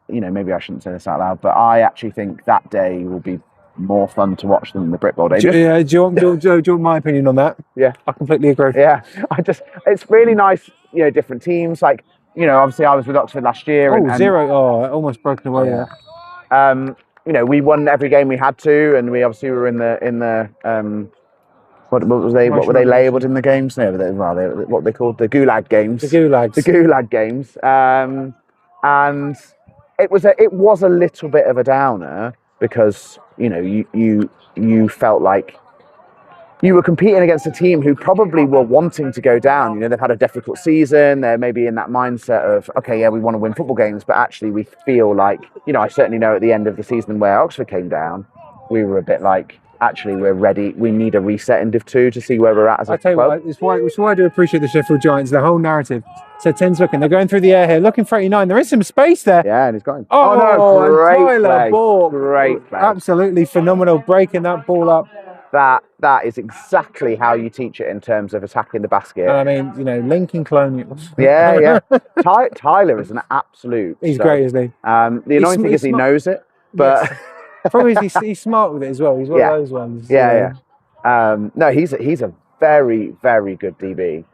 E: maybe I shouldn't say this out loud, but I actually think that day will be more fun to watch than the Brit Bowl day.
A: Do you want my opinion on that?
E: Yeah,
A: I completely agree.
E: Yeah, it's really nice. Different teams. Like, obviously I was with Oxford last year.
A: Almost broken away.
E: Yeah. We won every game we had to, and we obviously were in the what were they labelled in the games? No, what they called the Gulag games.
A: The Gulag
E: games. And it was a little bit of a downer because you felt like you were competing against a team who probably were wanting to go down. They've had a difficult season. They're maybe in that mindset of, okay, yeah, we want to win football games, but actually we feel like, I certainly know at the end of the season where Oxford came down, we were a bit like, actually, we're ready. We need a reset in Div 2 to see where we're at as a club.
A: It's why I do appreciate the Sheffield Giants. The whole narrative. So 10's looking. They're going through the air here, looking for 89. There is some space there.
E: Yeah, and he's got him.
A: Oh no!
E: Great
A: Tyler Bork.
E: Great play.
A: Absolutely phenomenal, breaking that ball up.
E: That is exactly how you teach it in terms of attacking the basket.
A: And I mean, Lincoln Colonials.
E: Yeah. Tyler is an absolute.
A: He's great, isn't he?
E: The annoying thing is he knows it, but.
A: Yes. Probably he's smart with it as well. He's one of those ones.
E: Yeah. No, he's a very, very good DB.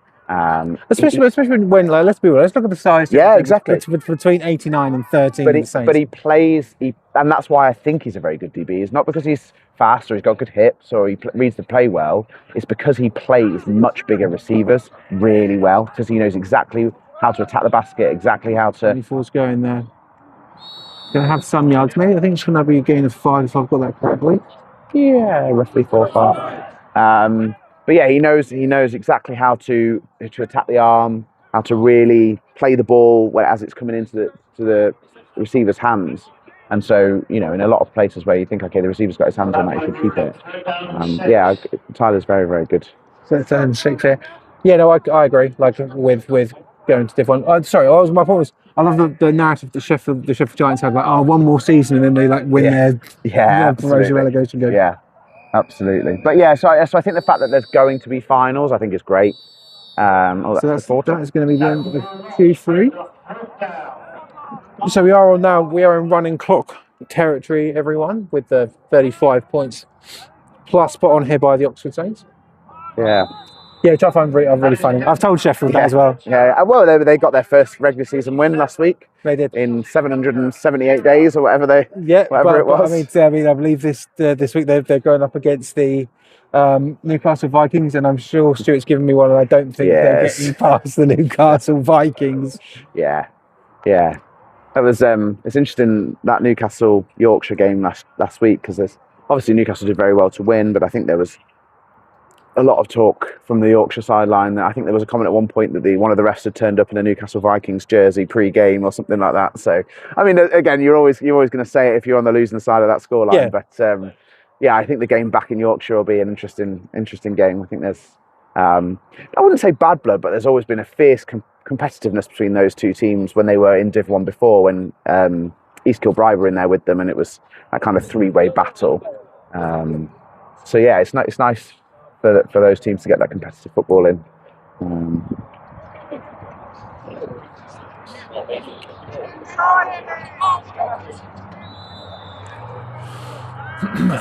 A: Especially when let's be honest, let's look at the size.
E: Yeah, exactly.
A: It's between 89 and 13.
E: But he plays, and that's why I think he's a very good DB. It's not because he's fast or he's got good hips or he reads the play well. It's because he plays much bigger receivers really well because he knows exactly how to attack the basket, exactly how to.
A: 24's going there. Going to have some yards, maybe. I think it's going to be a gain of 5 if I've got that correctly.
E: Yeah, roughly 4 or 5. But yeah, he knows exactly how to attack the arm, how to really play the ball as it's coming into the receiver's hands. And so, in a lot of places where you think, okay, the receiver's got his hands on that, he should keep it. Tyler's very, very good.
A: So 6 here. Yeah, no, I agree. Like with going to Div 1. My point was, I love the narrative that the Sheffield Giants had, like, one more season and then they win their promotion relegation game.
E: Yeah, absolutely. But yeah, so I think the fact that there's going to be finals, I think is great.
A: So that is going to be the end of Q3. So we are in running clock territory, everyone, with the 35 points plus put on here by the Oxford Saints.
E: Yeah.
A: Yeah, which I find really funny. I've told Sheffield that as well.
E: Yeah, well, they got their first regular season win last week.
A: They did
E: in 778 days or whatever it was.
A: I mean, I believe this week they're going up against the Newcastle Vikings, and I'm sure Stuart's given me one, and I don't think they're getting past the Newcastle Vikings.
E: Yeah. That was it's interesting, that Newcastle Yorkshire game last week, because there's obviously Newcastle did very well to win, but I think there was a lot of talk from the Yorkshire sideline. I think there was a comment at one point that one of the refs had turned up in a Newcastle Vikings jersey pre-game or something like that. So, I mean, again, you're always going to say it if you're on the losing side of that scoreline.
A: Yeah.
E: But I think the game back in Yorkshire will be an interesting game. I think there's, I wouldn't say bad blood, but there's always been a fierce competitiveness between those two teams when they were in Div 1 before, when East Kilbride were in there with them, and it was that kind of three-way battle. So yeah, it's nice for those teams to get that competitive football in.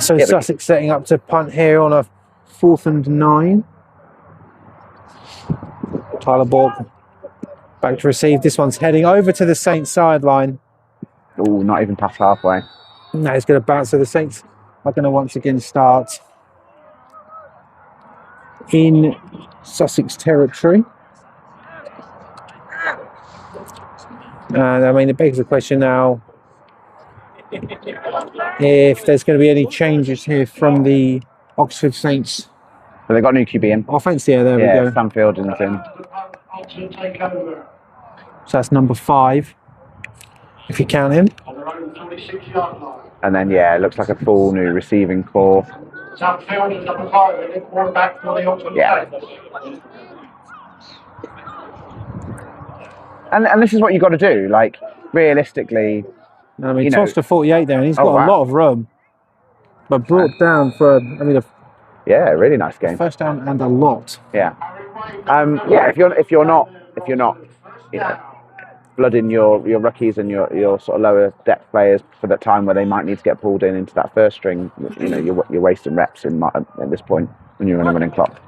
A: So Sussex setting up to punt here on a 4th and 9. Tyler Borg back to receive. This one's heading over to the Saints sideline.
E: Oh, not even past halfway.
A: No, it's going to bounce. So the Saints are going to once again start in Sussex territory. And I mean, it begs the question now if there's going to be any changes here from the Oxford Saints.
E: So they got a new QB in.
A: Offense, yeah, there we go.
E: Sam Fielding's in.
A: So that's number 5, if you count him.
E: And then, it looks like a full new receiving core.
B: Sam Fielding, number 5, and then quarterback for the Oxford Saints.
E: And this is what you've got to do. Like, realistically,
A: I mean, tossed to 48 there, and he's got a lot of room. But brought down for,
E: a really nice game.
A: First down and a lot.
E: Yeah. If you're not, flooding your rookies and your sort of lower depth players for that time where they might need to get pulled into that first string, you're wasting reps at this point when you're on a running clock.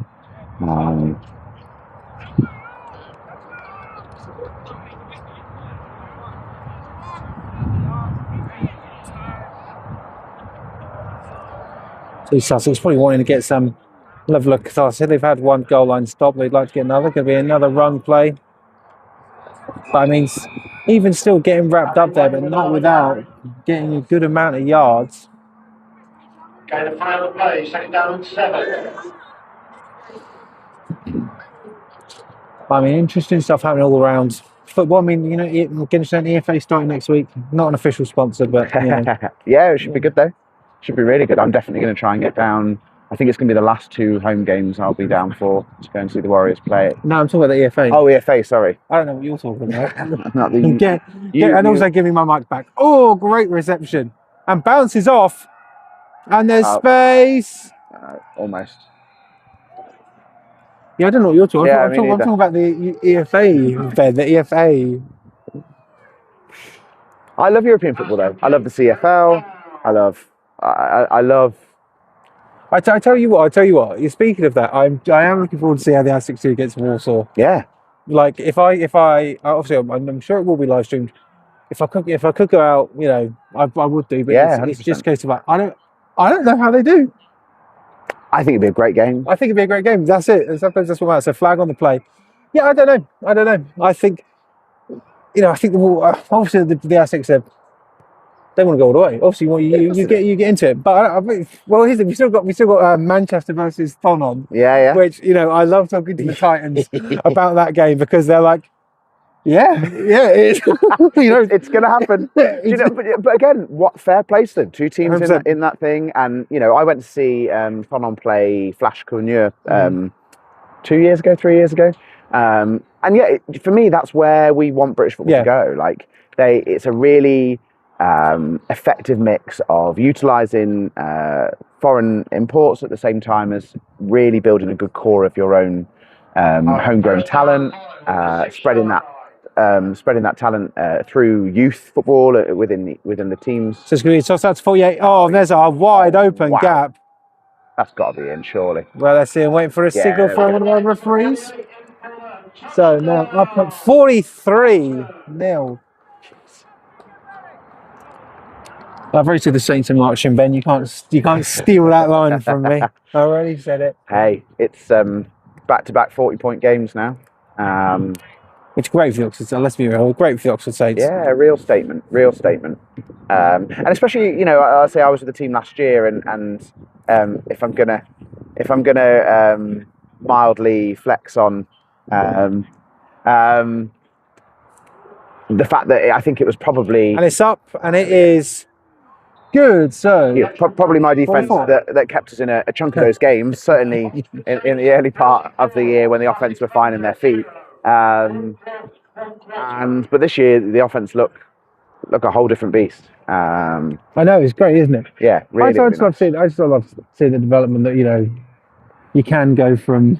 A: So Sussex probably wanting to get some level of catharsis. They've had one goal line stop. They'd like to get another. Could be another run play. But I mean, even still getting wrapped up there, but not without getting a good amount of yards.
B: Okay, the final play, 2nd down and 7.
A: I mean, interesting stuff happening all around football. I mean, EFA starting next week. Not an official sponsor, but
E: yeah, it should be good though. Should be really good. I'm definitely going to try and get down. I think it's going to be the last 2 home games I'll be down for to go and see the Warriors play.
A: No, I'm talking about the EFA.
E: Oh, EFA, sorry.
A: I don't know what you're talking about.
E: and
A: also giving my mic back. Oh, great reception. And bounces off. And there's space.
E: Almost.
A: Yeah, I don't know what you're talking about.
E: Yeah,
A: I'm talking about the EFA bed, the EFA.
E: I love European football though. I love the CFL. I love.
A: I tell you what. You're speaking of that. I am looking forward to see how the SFC gets Warsaw.
E: Yeah.
A: Like if I obviously I'm sure it will be live streamed. If I could go out, I would do. But it's just a case of like I don't know how they do.
E: I think it'd be a great game.
A: I think it'd be a great game. That's it. Sometimes that's what matters. So flag on the play. Yeah, I don't know. I think obviously the SFC they want to go all the way. Obviously, you get into it. But here's it. We still got Manchester versus Thon on.
E: Yeah.
A: Which I love talking to the Titans about that game because they're like, it's
E: it's going to happen. But again, what fair play to them. 2 teams in that thing, and I went to see Thon on play Flash Courneur 3 years ago. And for me, that's where we want British football to go. Like it's a really effective mix of utilising foreign imports at the same time as really building a good core of your own homegrown talent, spreading that talent through youth football within the teams.
A: So it's going to be tossed out to 48. Oh, and there's a wide open gap.
E: That's got to be in, surely.
A: Well, let's see. I'm waiting for a
E: Yeah,
A: signal
E: there
A: from
E: we
A: one of our referees. So now up at 43-0. I've rated the Saints in marching, Ben. You can't steal that line from me. I already said it.
E: Hey, it's back-to-back 40-point games now.
A: Which great for the Oxford. Let's be real. Great for the Oxford Saints.
E: Yeah, real statement. And especially, I say I was with the team last year, and if I'm gonna mildly flex on the fact that I think it was probably
A: And it's up, and it is good. So
E: probably my defense
A: 4-4.
E: that kept us in a chunk of those games. Certainly in the early part of the year when the offense were finding their feet. But this year the offense look a whole different beast.
A: I know, it's great, isn't it?
E: Yeah, really.
A: I just love seeing the development that you can go from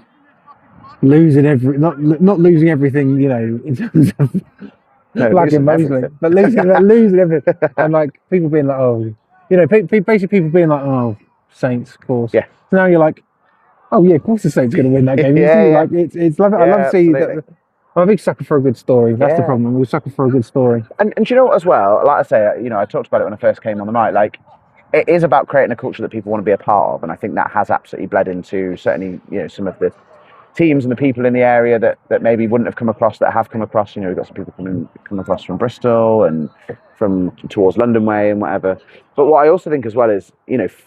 A: losing not losing everything, in terms of
E: losing
A: Mosley,
E: everything.
A: but losing everything, and like people being like, oh, basically people being like, oh, Saints, of course.
E: Yeah.
A: So now you're like, oh yeah, of course the Saints are going to win that game.
E: Yeah.
A: Like it's love it.
E: Yeah,
A: I love to see
E: absolutely.
A: that. I'm a big sucker for a good story. That's the
E: Yeah.
A: problem. We're sucker for a good story.
E: And do you know what as well? Like I say, I talked about it when I first came on the mic. Like, it is about creating a culture that people want to be a part of, and I think that has absolutely bled into certainly some of the teams and the people in the area that maybe wouldn't have come across that have come across. We've got some people come across from Bristol and from towards London way and whatever. But what I also think as well is,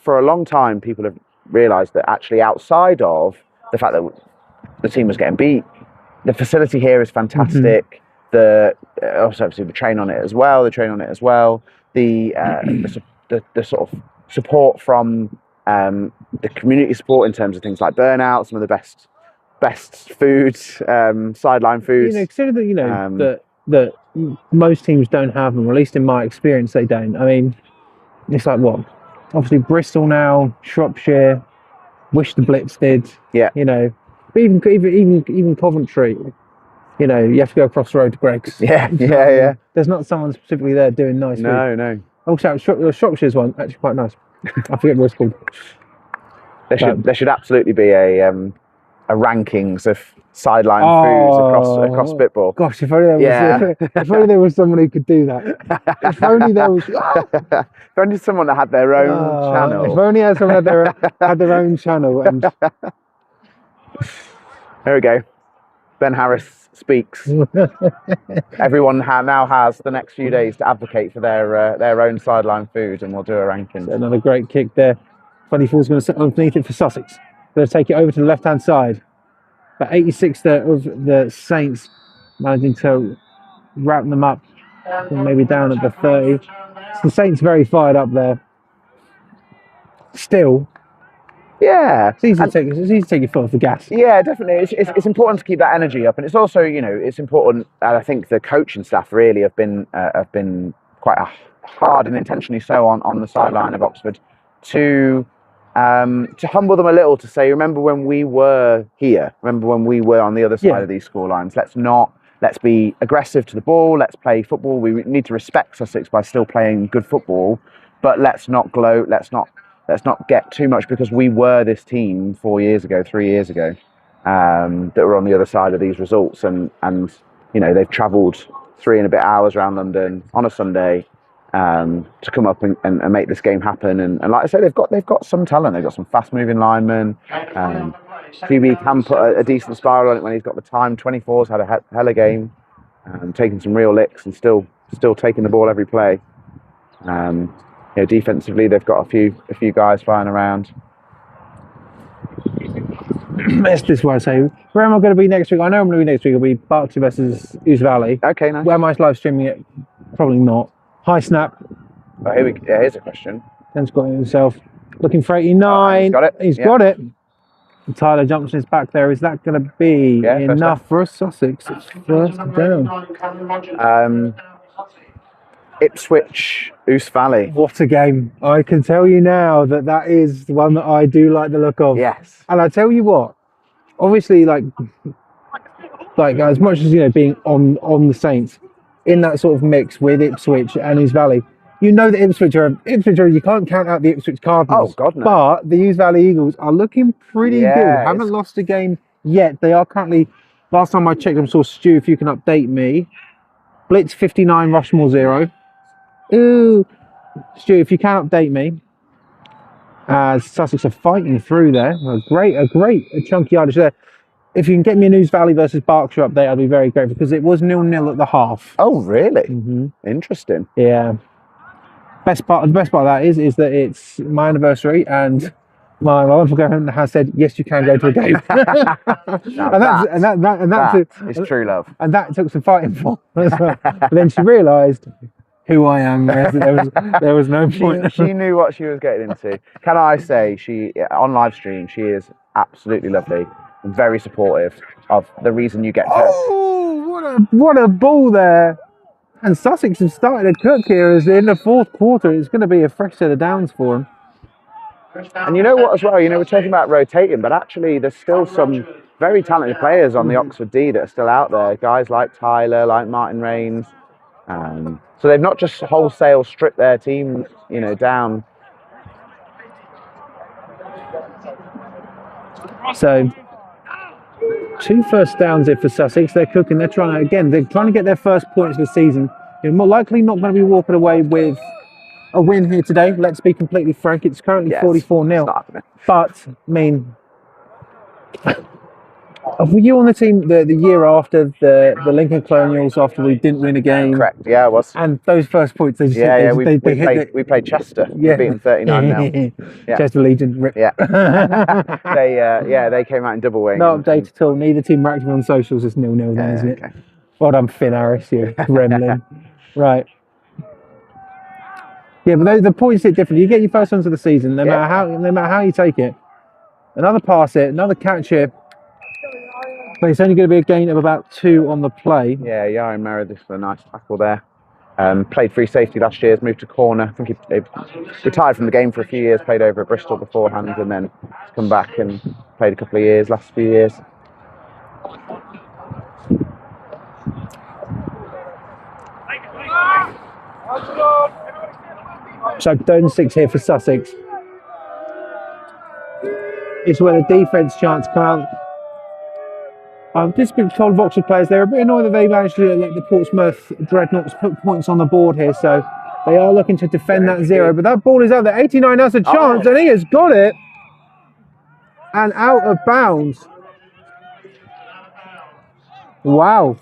E: for a long time people have realised that actually outside of the fact that the team was getting beat, the facility here is fantastic. Obviously we train on it as well. The sort of support from the community support in terms of things like burnout, some of the best foods, sideline foods.
A: Consider that that most teams don't have them, or at least in my experience they don't. I mean, it's like what? Obviously Bristol now, Shropshire, wish the Blitz did.
E: Yeah.
A: But even Coventry, you have to go across the road to Greg's.
E: Yeah.
A: There's not someone specifically there doing nice food.
E: No.
A: Also, Shropshire's one actually quite nice. I forget what it's called.
E: There should absolutely be a rankings of sideline foods across Spitball.
A: Gosh, if only there was someone who could do that. If only there was.
E: If only someone that had their own channel.
A: If only someone had their own channel. And
E: there we go. Ben Harris speaks. Everyone now has the next few days to advocate for their own sideline food, and we'll do a ranking.
A: Another great kick there. 24's going to sit underneath it for Sussex. Going to take it over to the left-hand side. But 86 there of the Saints managing to wrap them up, and maybe down at the 30. So the Saints very fired up there. Still.
E: Yeah,
A: it's easy to take your foot off the gas.
E: Yeah, definitely. It's important to keep that energy up, and it's also it's important. I think the coaching staff really have been quite hard and intentionally so on the sideline of Oxford to humble them a little, to say, remember when we were here, remember when we were on the other side of these score lines. Let's be aggressive to the ball. Let's play football. We need to respect Sussex by still playing good football, but let's not gloat. Let's not get too much, because we were this team 3 years ago, that were on the other side of these results, and they've travelled 3 and a bit hours around London on a Sunday to come up and make this game happen. And like I say, they've got some talent. They've got some fast moving linemen. QB can put a decent spiral on it when he's got the time. 24's had a hell of game, taking some real licks and still taking the ball every play. Defensively, they've got a few guys flying around.
A: This is what I say. Where am I going to be next week? I know I'm going to be next week. It'll be Berkshire versus Ouse Valley.
E: Okay, nice.
A: Where am I live streaming it? Probably not. High snap.
E: Oh, here's a question.
A: Ken's got it himself. Looking for 89.
E: He's got it.
A: He's got it. And Tyler Johnson is back there. Is that going to be enough for Sussex? It's first down.
E: Ipswich, Ouse Valley.
A: What a game. I can tell you now that is the one that I do like the look of.
E: Yes.
A: And I tell you what, obviously, like as much as being on the Saints, in that sort of mix with Ipswich and Ouse Valley, you know that Ipswich are, you can't count out the Ipswich Cardinals.
E: Oh, God, no.
A: But the Hughes Valley Eagles are looking pretty good.
E: Yeah,
A: Haven't
E: it's-
A: lost a game yet. They are currently, last time I checked, I saw Stu, if you can update me. Blitz 59, Rushmore 0. Ooh. Stu, if you can update me. As Sussex are fighting through there. A chunky yardage there. If you can get me a News Valley versus Berkshire update, I'd be very grateful because it was 0-0 at the half.
E: Oh, really?
A: Mm-hmm.
E: Interesting.
A: Yeah. The best part of that is that it's my anniversary and my wonderful girlfriend has said yes, you can go to a game.
E: That is true love.
A: And that took some fighting for. But then she realised who I am. There was no point.
E: She knew what she was getting into. Can I say, she on live stream, she is absolutely lovely and very supportive of the reason you get to.
A: Oh, what a ball there! And Sussex have started to cook here. As in the fourth quarter, it's going to be a fresh set of downs for them.
E: And you know what as well? You know, we're talking about rotating, but actually there's still some very talented players on the Oxford D that are still out there. Guys like Tyler, like Martin Rains. So they've not just wholesale stripped their team, down.
A: So 2 first downs here for Sussex. They're cooking. They're trying to get their first points of the season. You're more likely not going to be walking away with a win here today. Let's be completely frank. It's currently 44-0. But I mean, were you on the team the year after the Lincoln Colonials after we didn't win a game?
E: Correct. Yeah, I was.
A: And those first points, they just
E: we played Chester.
A: Yeah.
E: We beat them 39-0. Yeah.
A: Chester Legion. Rip.
E: Yeah. They came out in double wing.
A: No update at all. Neither team were active on socials. It's 0-0 then, isn't it? Well done, Finn Harris, you gremlin. Right. Yeah, but the points hit different. You get your first ones of the season, no matter how you take it. Another pass here, another catch here. But it's only going to be a gain of about 2 on the play.
E: Yeah, Yaron Meredith for a nice tackle there. Played free safety last year, has moved to corner. I think he retired from the game for a few years, played over at Bristol beforehand, and then come back and played a couple of years, last few years.
A: So down 6 here for Sussex. It's where the defence chance come out. I've just been told Oxford players they're a bit annoyed that they managed to let the Portsmouth Dreadnoughts put points on the board here, so they are looking to defend that 0. But that ball is out there. 89 has a chance, and he has got it. And out of bounds. Wow.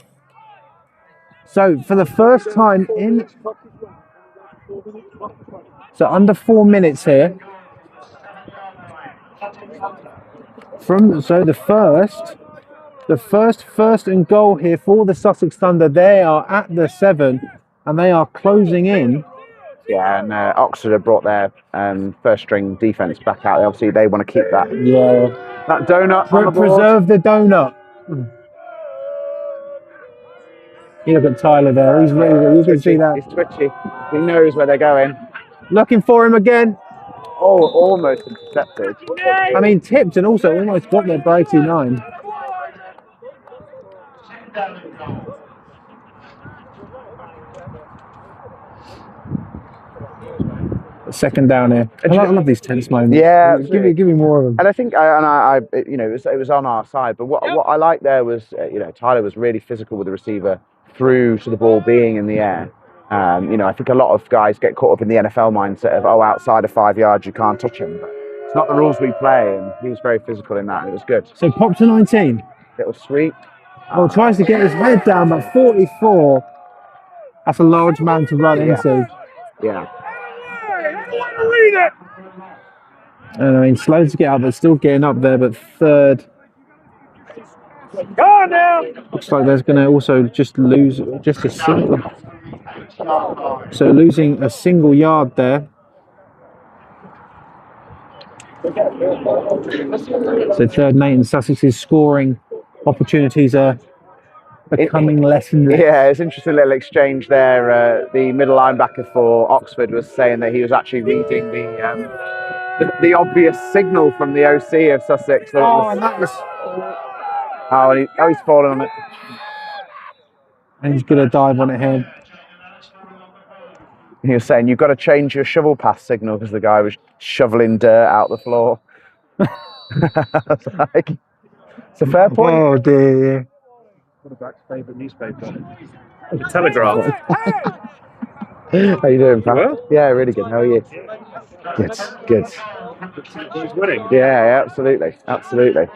A: So for the first time in... So under 4 minutes here. The first and goal here for the Sussex Thunder. They are at the 7 and they are closing in.
E: Yeah, and Oxford have brought their first string defence back out. Obviously, they want to keep that.
A: Yeah.
E: That donut on the board.
A: Preserve the donut. You look at Tyler there. He's really, you can see that.
E: He's twitchy. He knows where they're going.
A: Looking for him again.
E: Oh, almost intercepted.
A: I mean, tipped and also almost got there by 89. Second down here. I love these tense moments.
E: Yeah,
A: give me more of them.
E: And I think, it was on our side. But what I liked there was, Tyler was really physical with the receiver through to the ball being in the air. I think a lot of guys get caught up in the NFL mindset of, outside of 5 yards you can't touch him. But it's not the rules we play, and he was very physical in that, and it was good.
A: So pop to 19.
E: Little sweep.
A: Tries to get his head down, but 44. That's a large man to run into.
E: Yeah.
A: And I mean, slow to get up, but still getting up there. But third.
B: Go on now.
A: Looks like there's going to also just lose just a single. So losing a single yard there. So third and 8, and Sussex's scoring opportunities are becoming less and less.
E: Yeah, it's an interesting little exchange there. The middle linebacker for Oxford was saying that he was actually reading the obvious signal from the OC of Sussex.
A: And that was...
E: He's fallen on it.
A: And he's going to dive on it here.
E: He was saying, you've got to change your shovel pass signal because the guy was shoveling dirt out the floor. I was like, it's a fair point.
A: Oh dear.
C: What about favourite newspaper? The Telegraph.
E: How you doing, pal?
C: Well?
E: Yeah, really good. How are you? Good, good.
C: He's winning.
E: Yeah, absolutely, absolutely.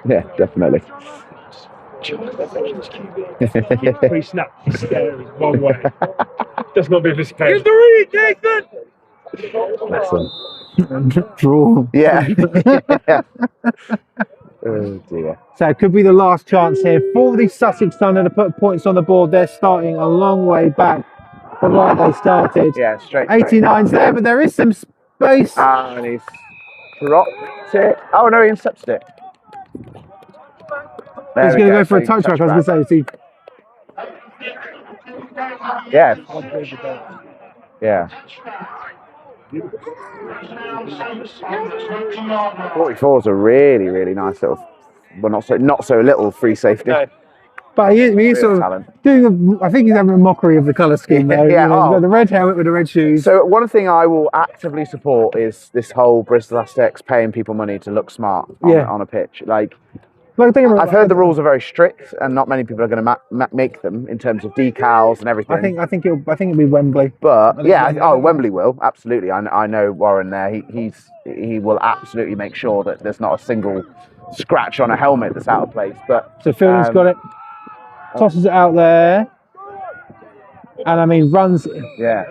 E: Yeah, definitely.
C: He snapped his stare one way. Does not be this case. Here's the read, Nathan!
E: Excellent.
A: Draw.
E: Yeah. Oh dear.
A: So it could be the last chance here for the Sussex Thunder to put points on the board. They're starting a long way back from where they started.
E: Yeah, straight.
A: 89's there, but there is some space.
E: And he's dropped it. Oh no, he intercepted it. There
A: He's
E: we
A: going to go for a
E: See,
A: touchback. I was going to say, see,
E: Yeah. Yeah. 44 is a really, really nice little, well, not so little free safety.
A: No. But he's sort of
E: talent.
A: doing I think he's having a mockery of the colour scheme though.
E: Yeah,
A: He's got the red helmet with the red shoes.
E: So one thing I will actively support is this whole Bristol Aztecs paying people money to look smart on a pitch. Like, I've heard the rules are very strict, and not many people are going to make them in terms of decals and everything.
A: I think it'll be Wembley.
E: But Wembley will absolutely. I know Warren there. He will absolutely make sure that there's not a single scratch on a helmet that's out of place. But
A: so Fielding's got it, tosses it out there, and I mean runs.
E: Yeah.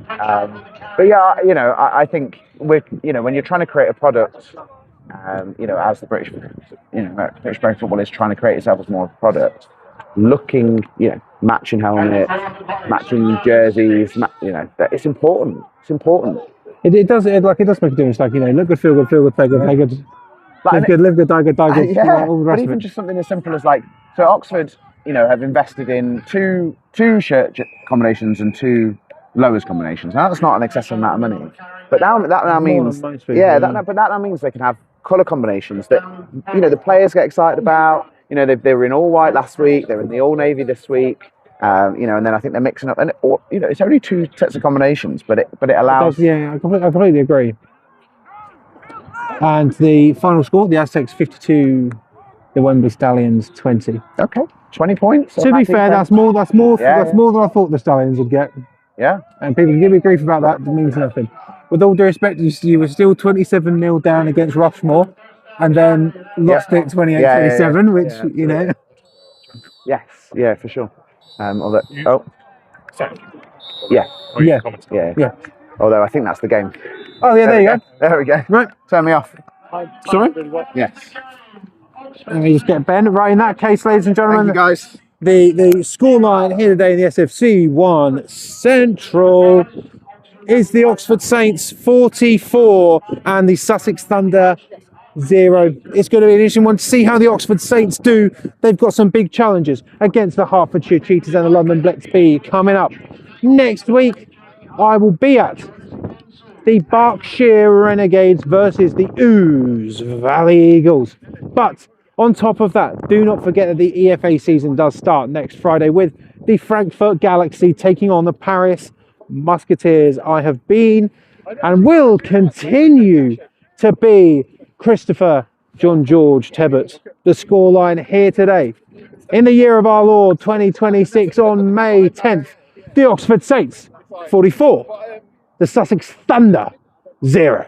E: But yeah, I think when you're trying to create a product. As the British British football is trying to create itself as more of a product, looking, matching helmets, matching jerseys, it's important. It's important.
A: It does make a difference. Like, look good, feel good, play good, play good. Live good, die good, die good.
E: Yeah,
A: all the
E: but
A: rest of
E: even
A: it.
E: just something as simple as so Oxford, have invested in two shirt combinations and two lowers combinations. Now that's not an excessive amount of money, but that now means that now means they can have colour combinations that the players get excited about. They were in all white last week. They're in the all navy this week. And then I think they're mixing up. And it's only two sets of combinations, but it allows.
A: I completely agree. And the final score: the Aztecs 52, the Wembley Stallions 20.
E: Okay, 20 points.
A: To be fair, that's more than I thought the Stallions would get.
E: Yeah.
A: And people can give me grief about that. It means nothing. With all due respect, you were still 27-0 down against Rushmore, and then lost it 28-27, which.
E: Yes, yeah, for sure. Although, yeah. Although I think that's the game.
A: Oh yeah, there you go.
E: There we go.
A: Right,
E: turn me off.
A: Sorry.
E: Yes.
A: Let me just get Ben. Right, in that case, ladies and gentlemen,
E: Thank you guys.
A: the scoreline here today in the SFC 1 Central is the Oxford Saints 44 and the Sussex Thunder 0. It's going to be an interesting one to see how the Oxford Saints do. They've got some big challenges against the Hertfordshire Cheetahs and the London Blitz B coming up. Next week, I will be at the Berkshire Renegades versus the Ouse Valley Eagles. But on top of that, do not forget that the EFA season does start next Friday with the Frankfurt Galaxy taking on the Paris Musketeers. I have been and will continue to be Christopher John George Tebbett. The scoreline here today in the year of our Lord 2026 on May 10th, the Oxford Saints 44, the Sussex Thunder 0.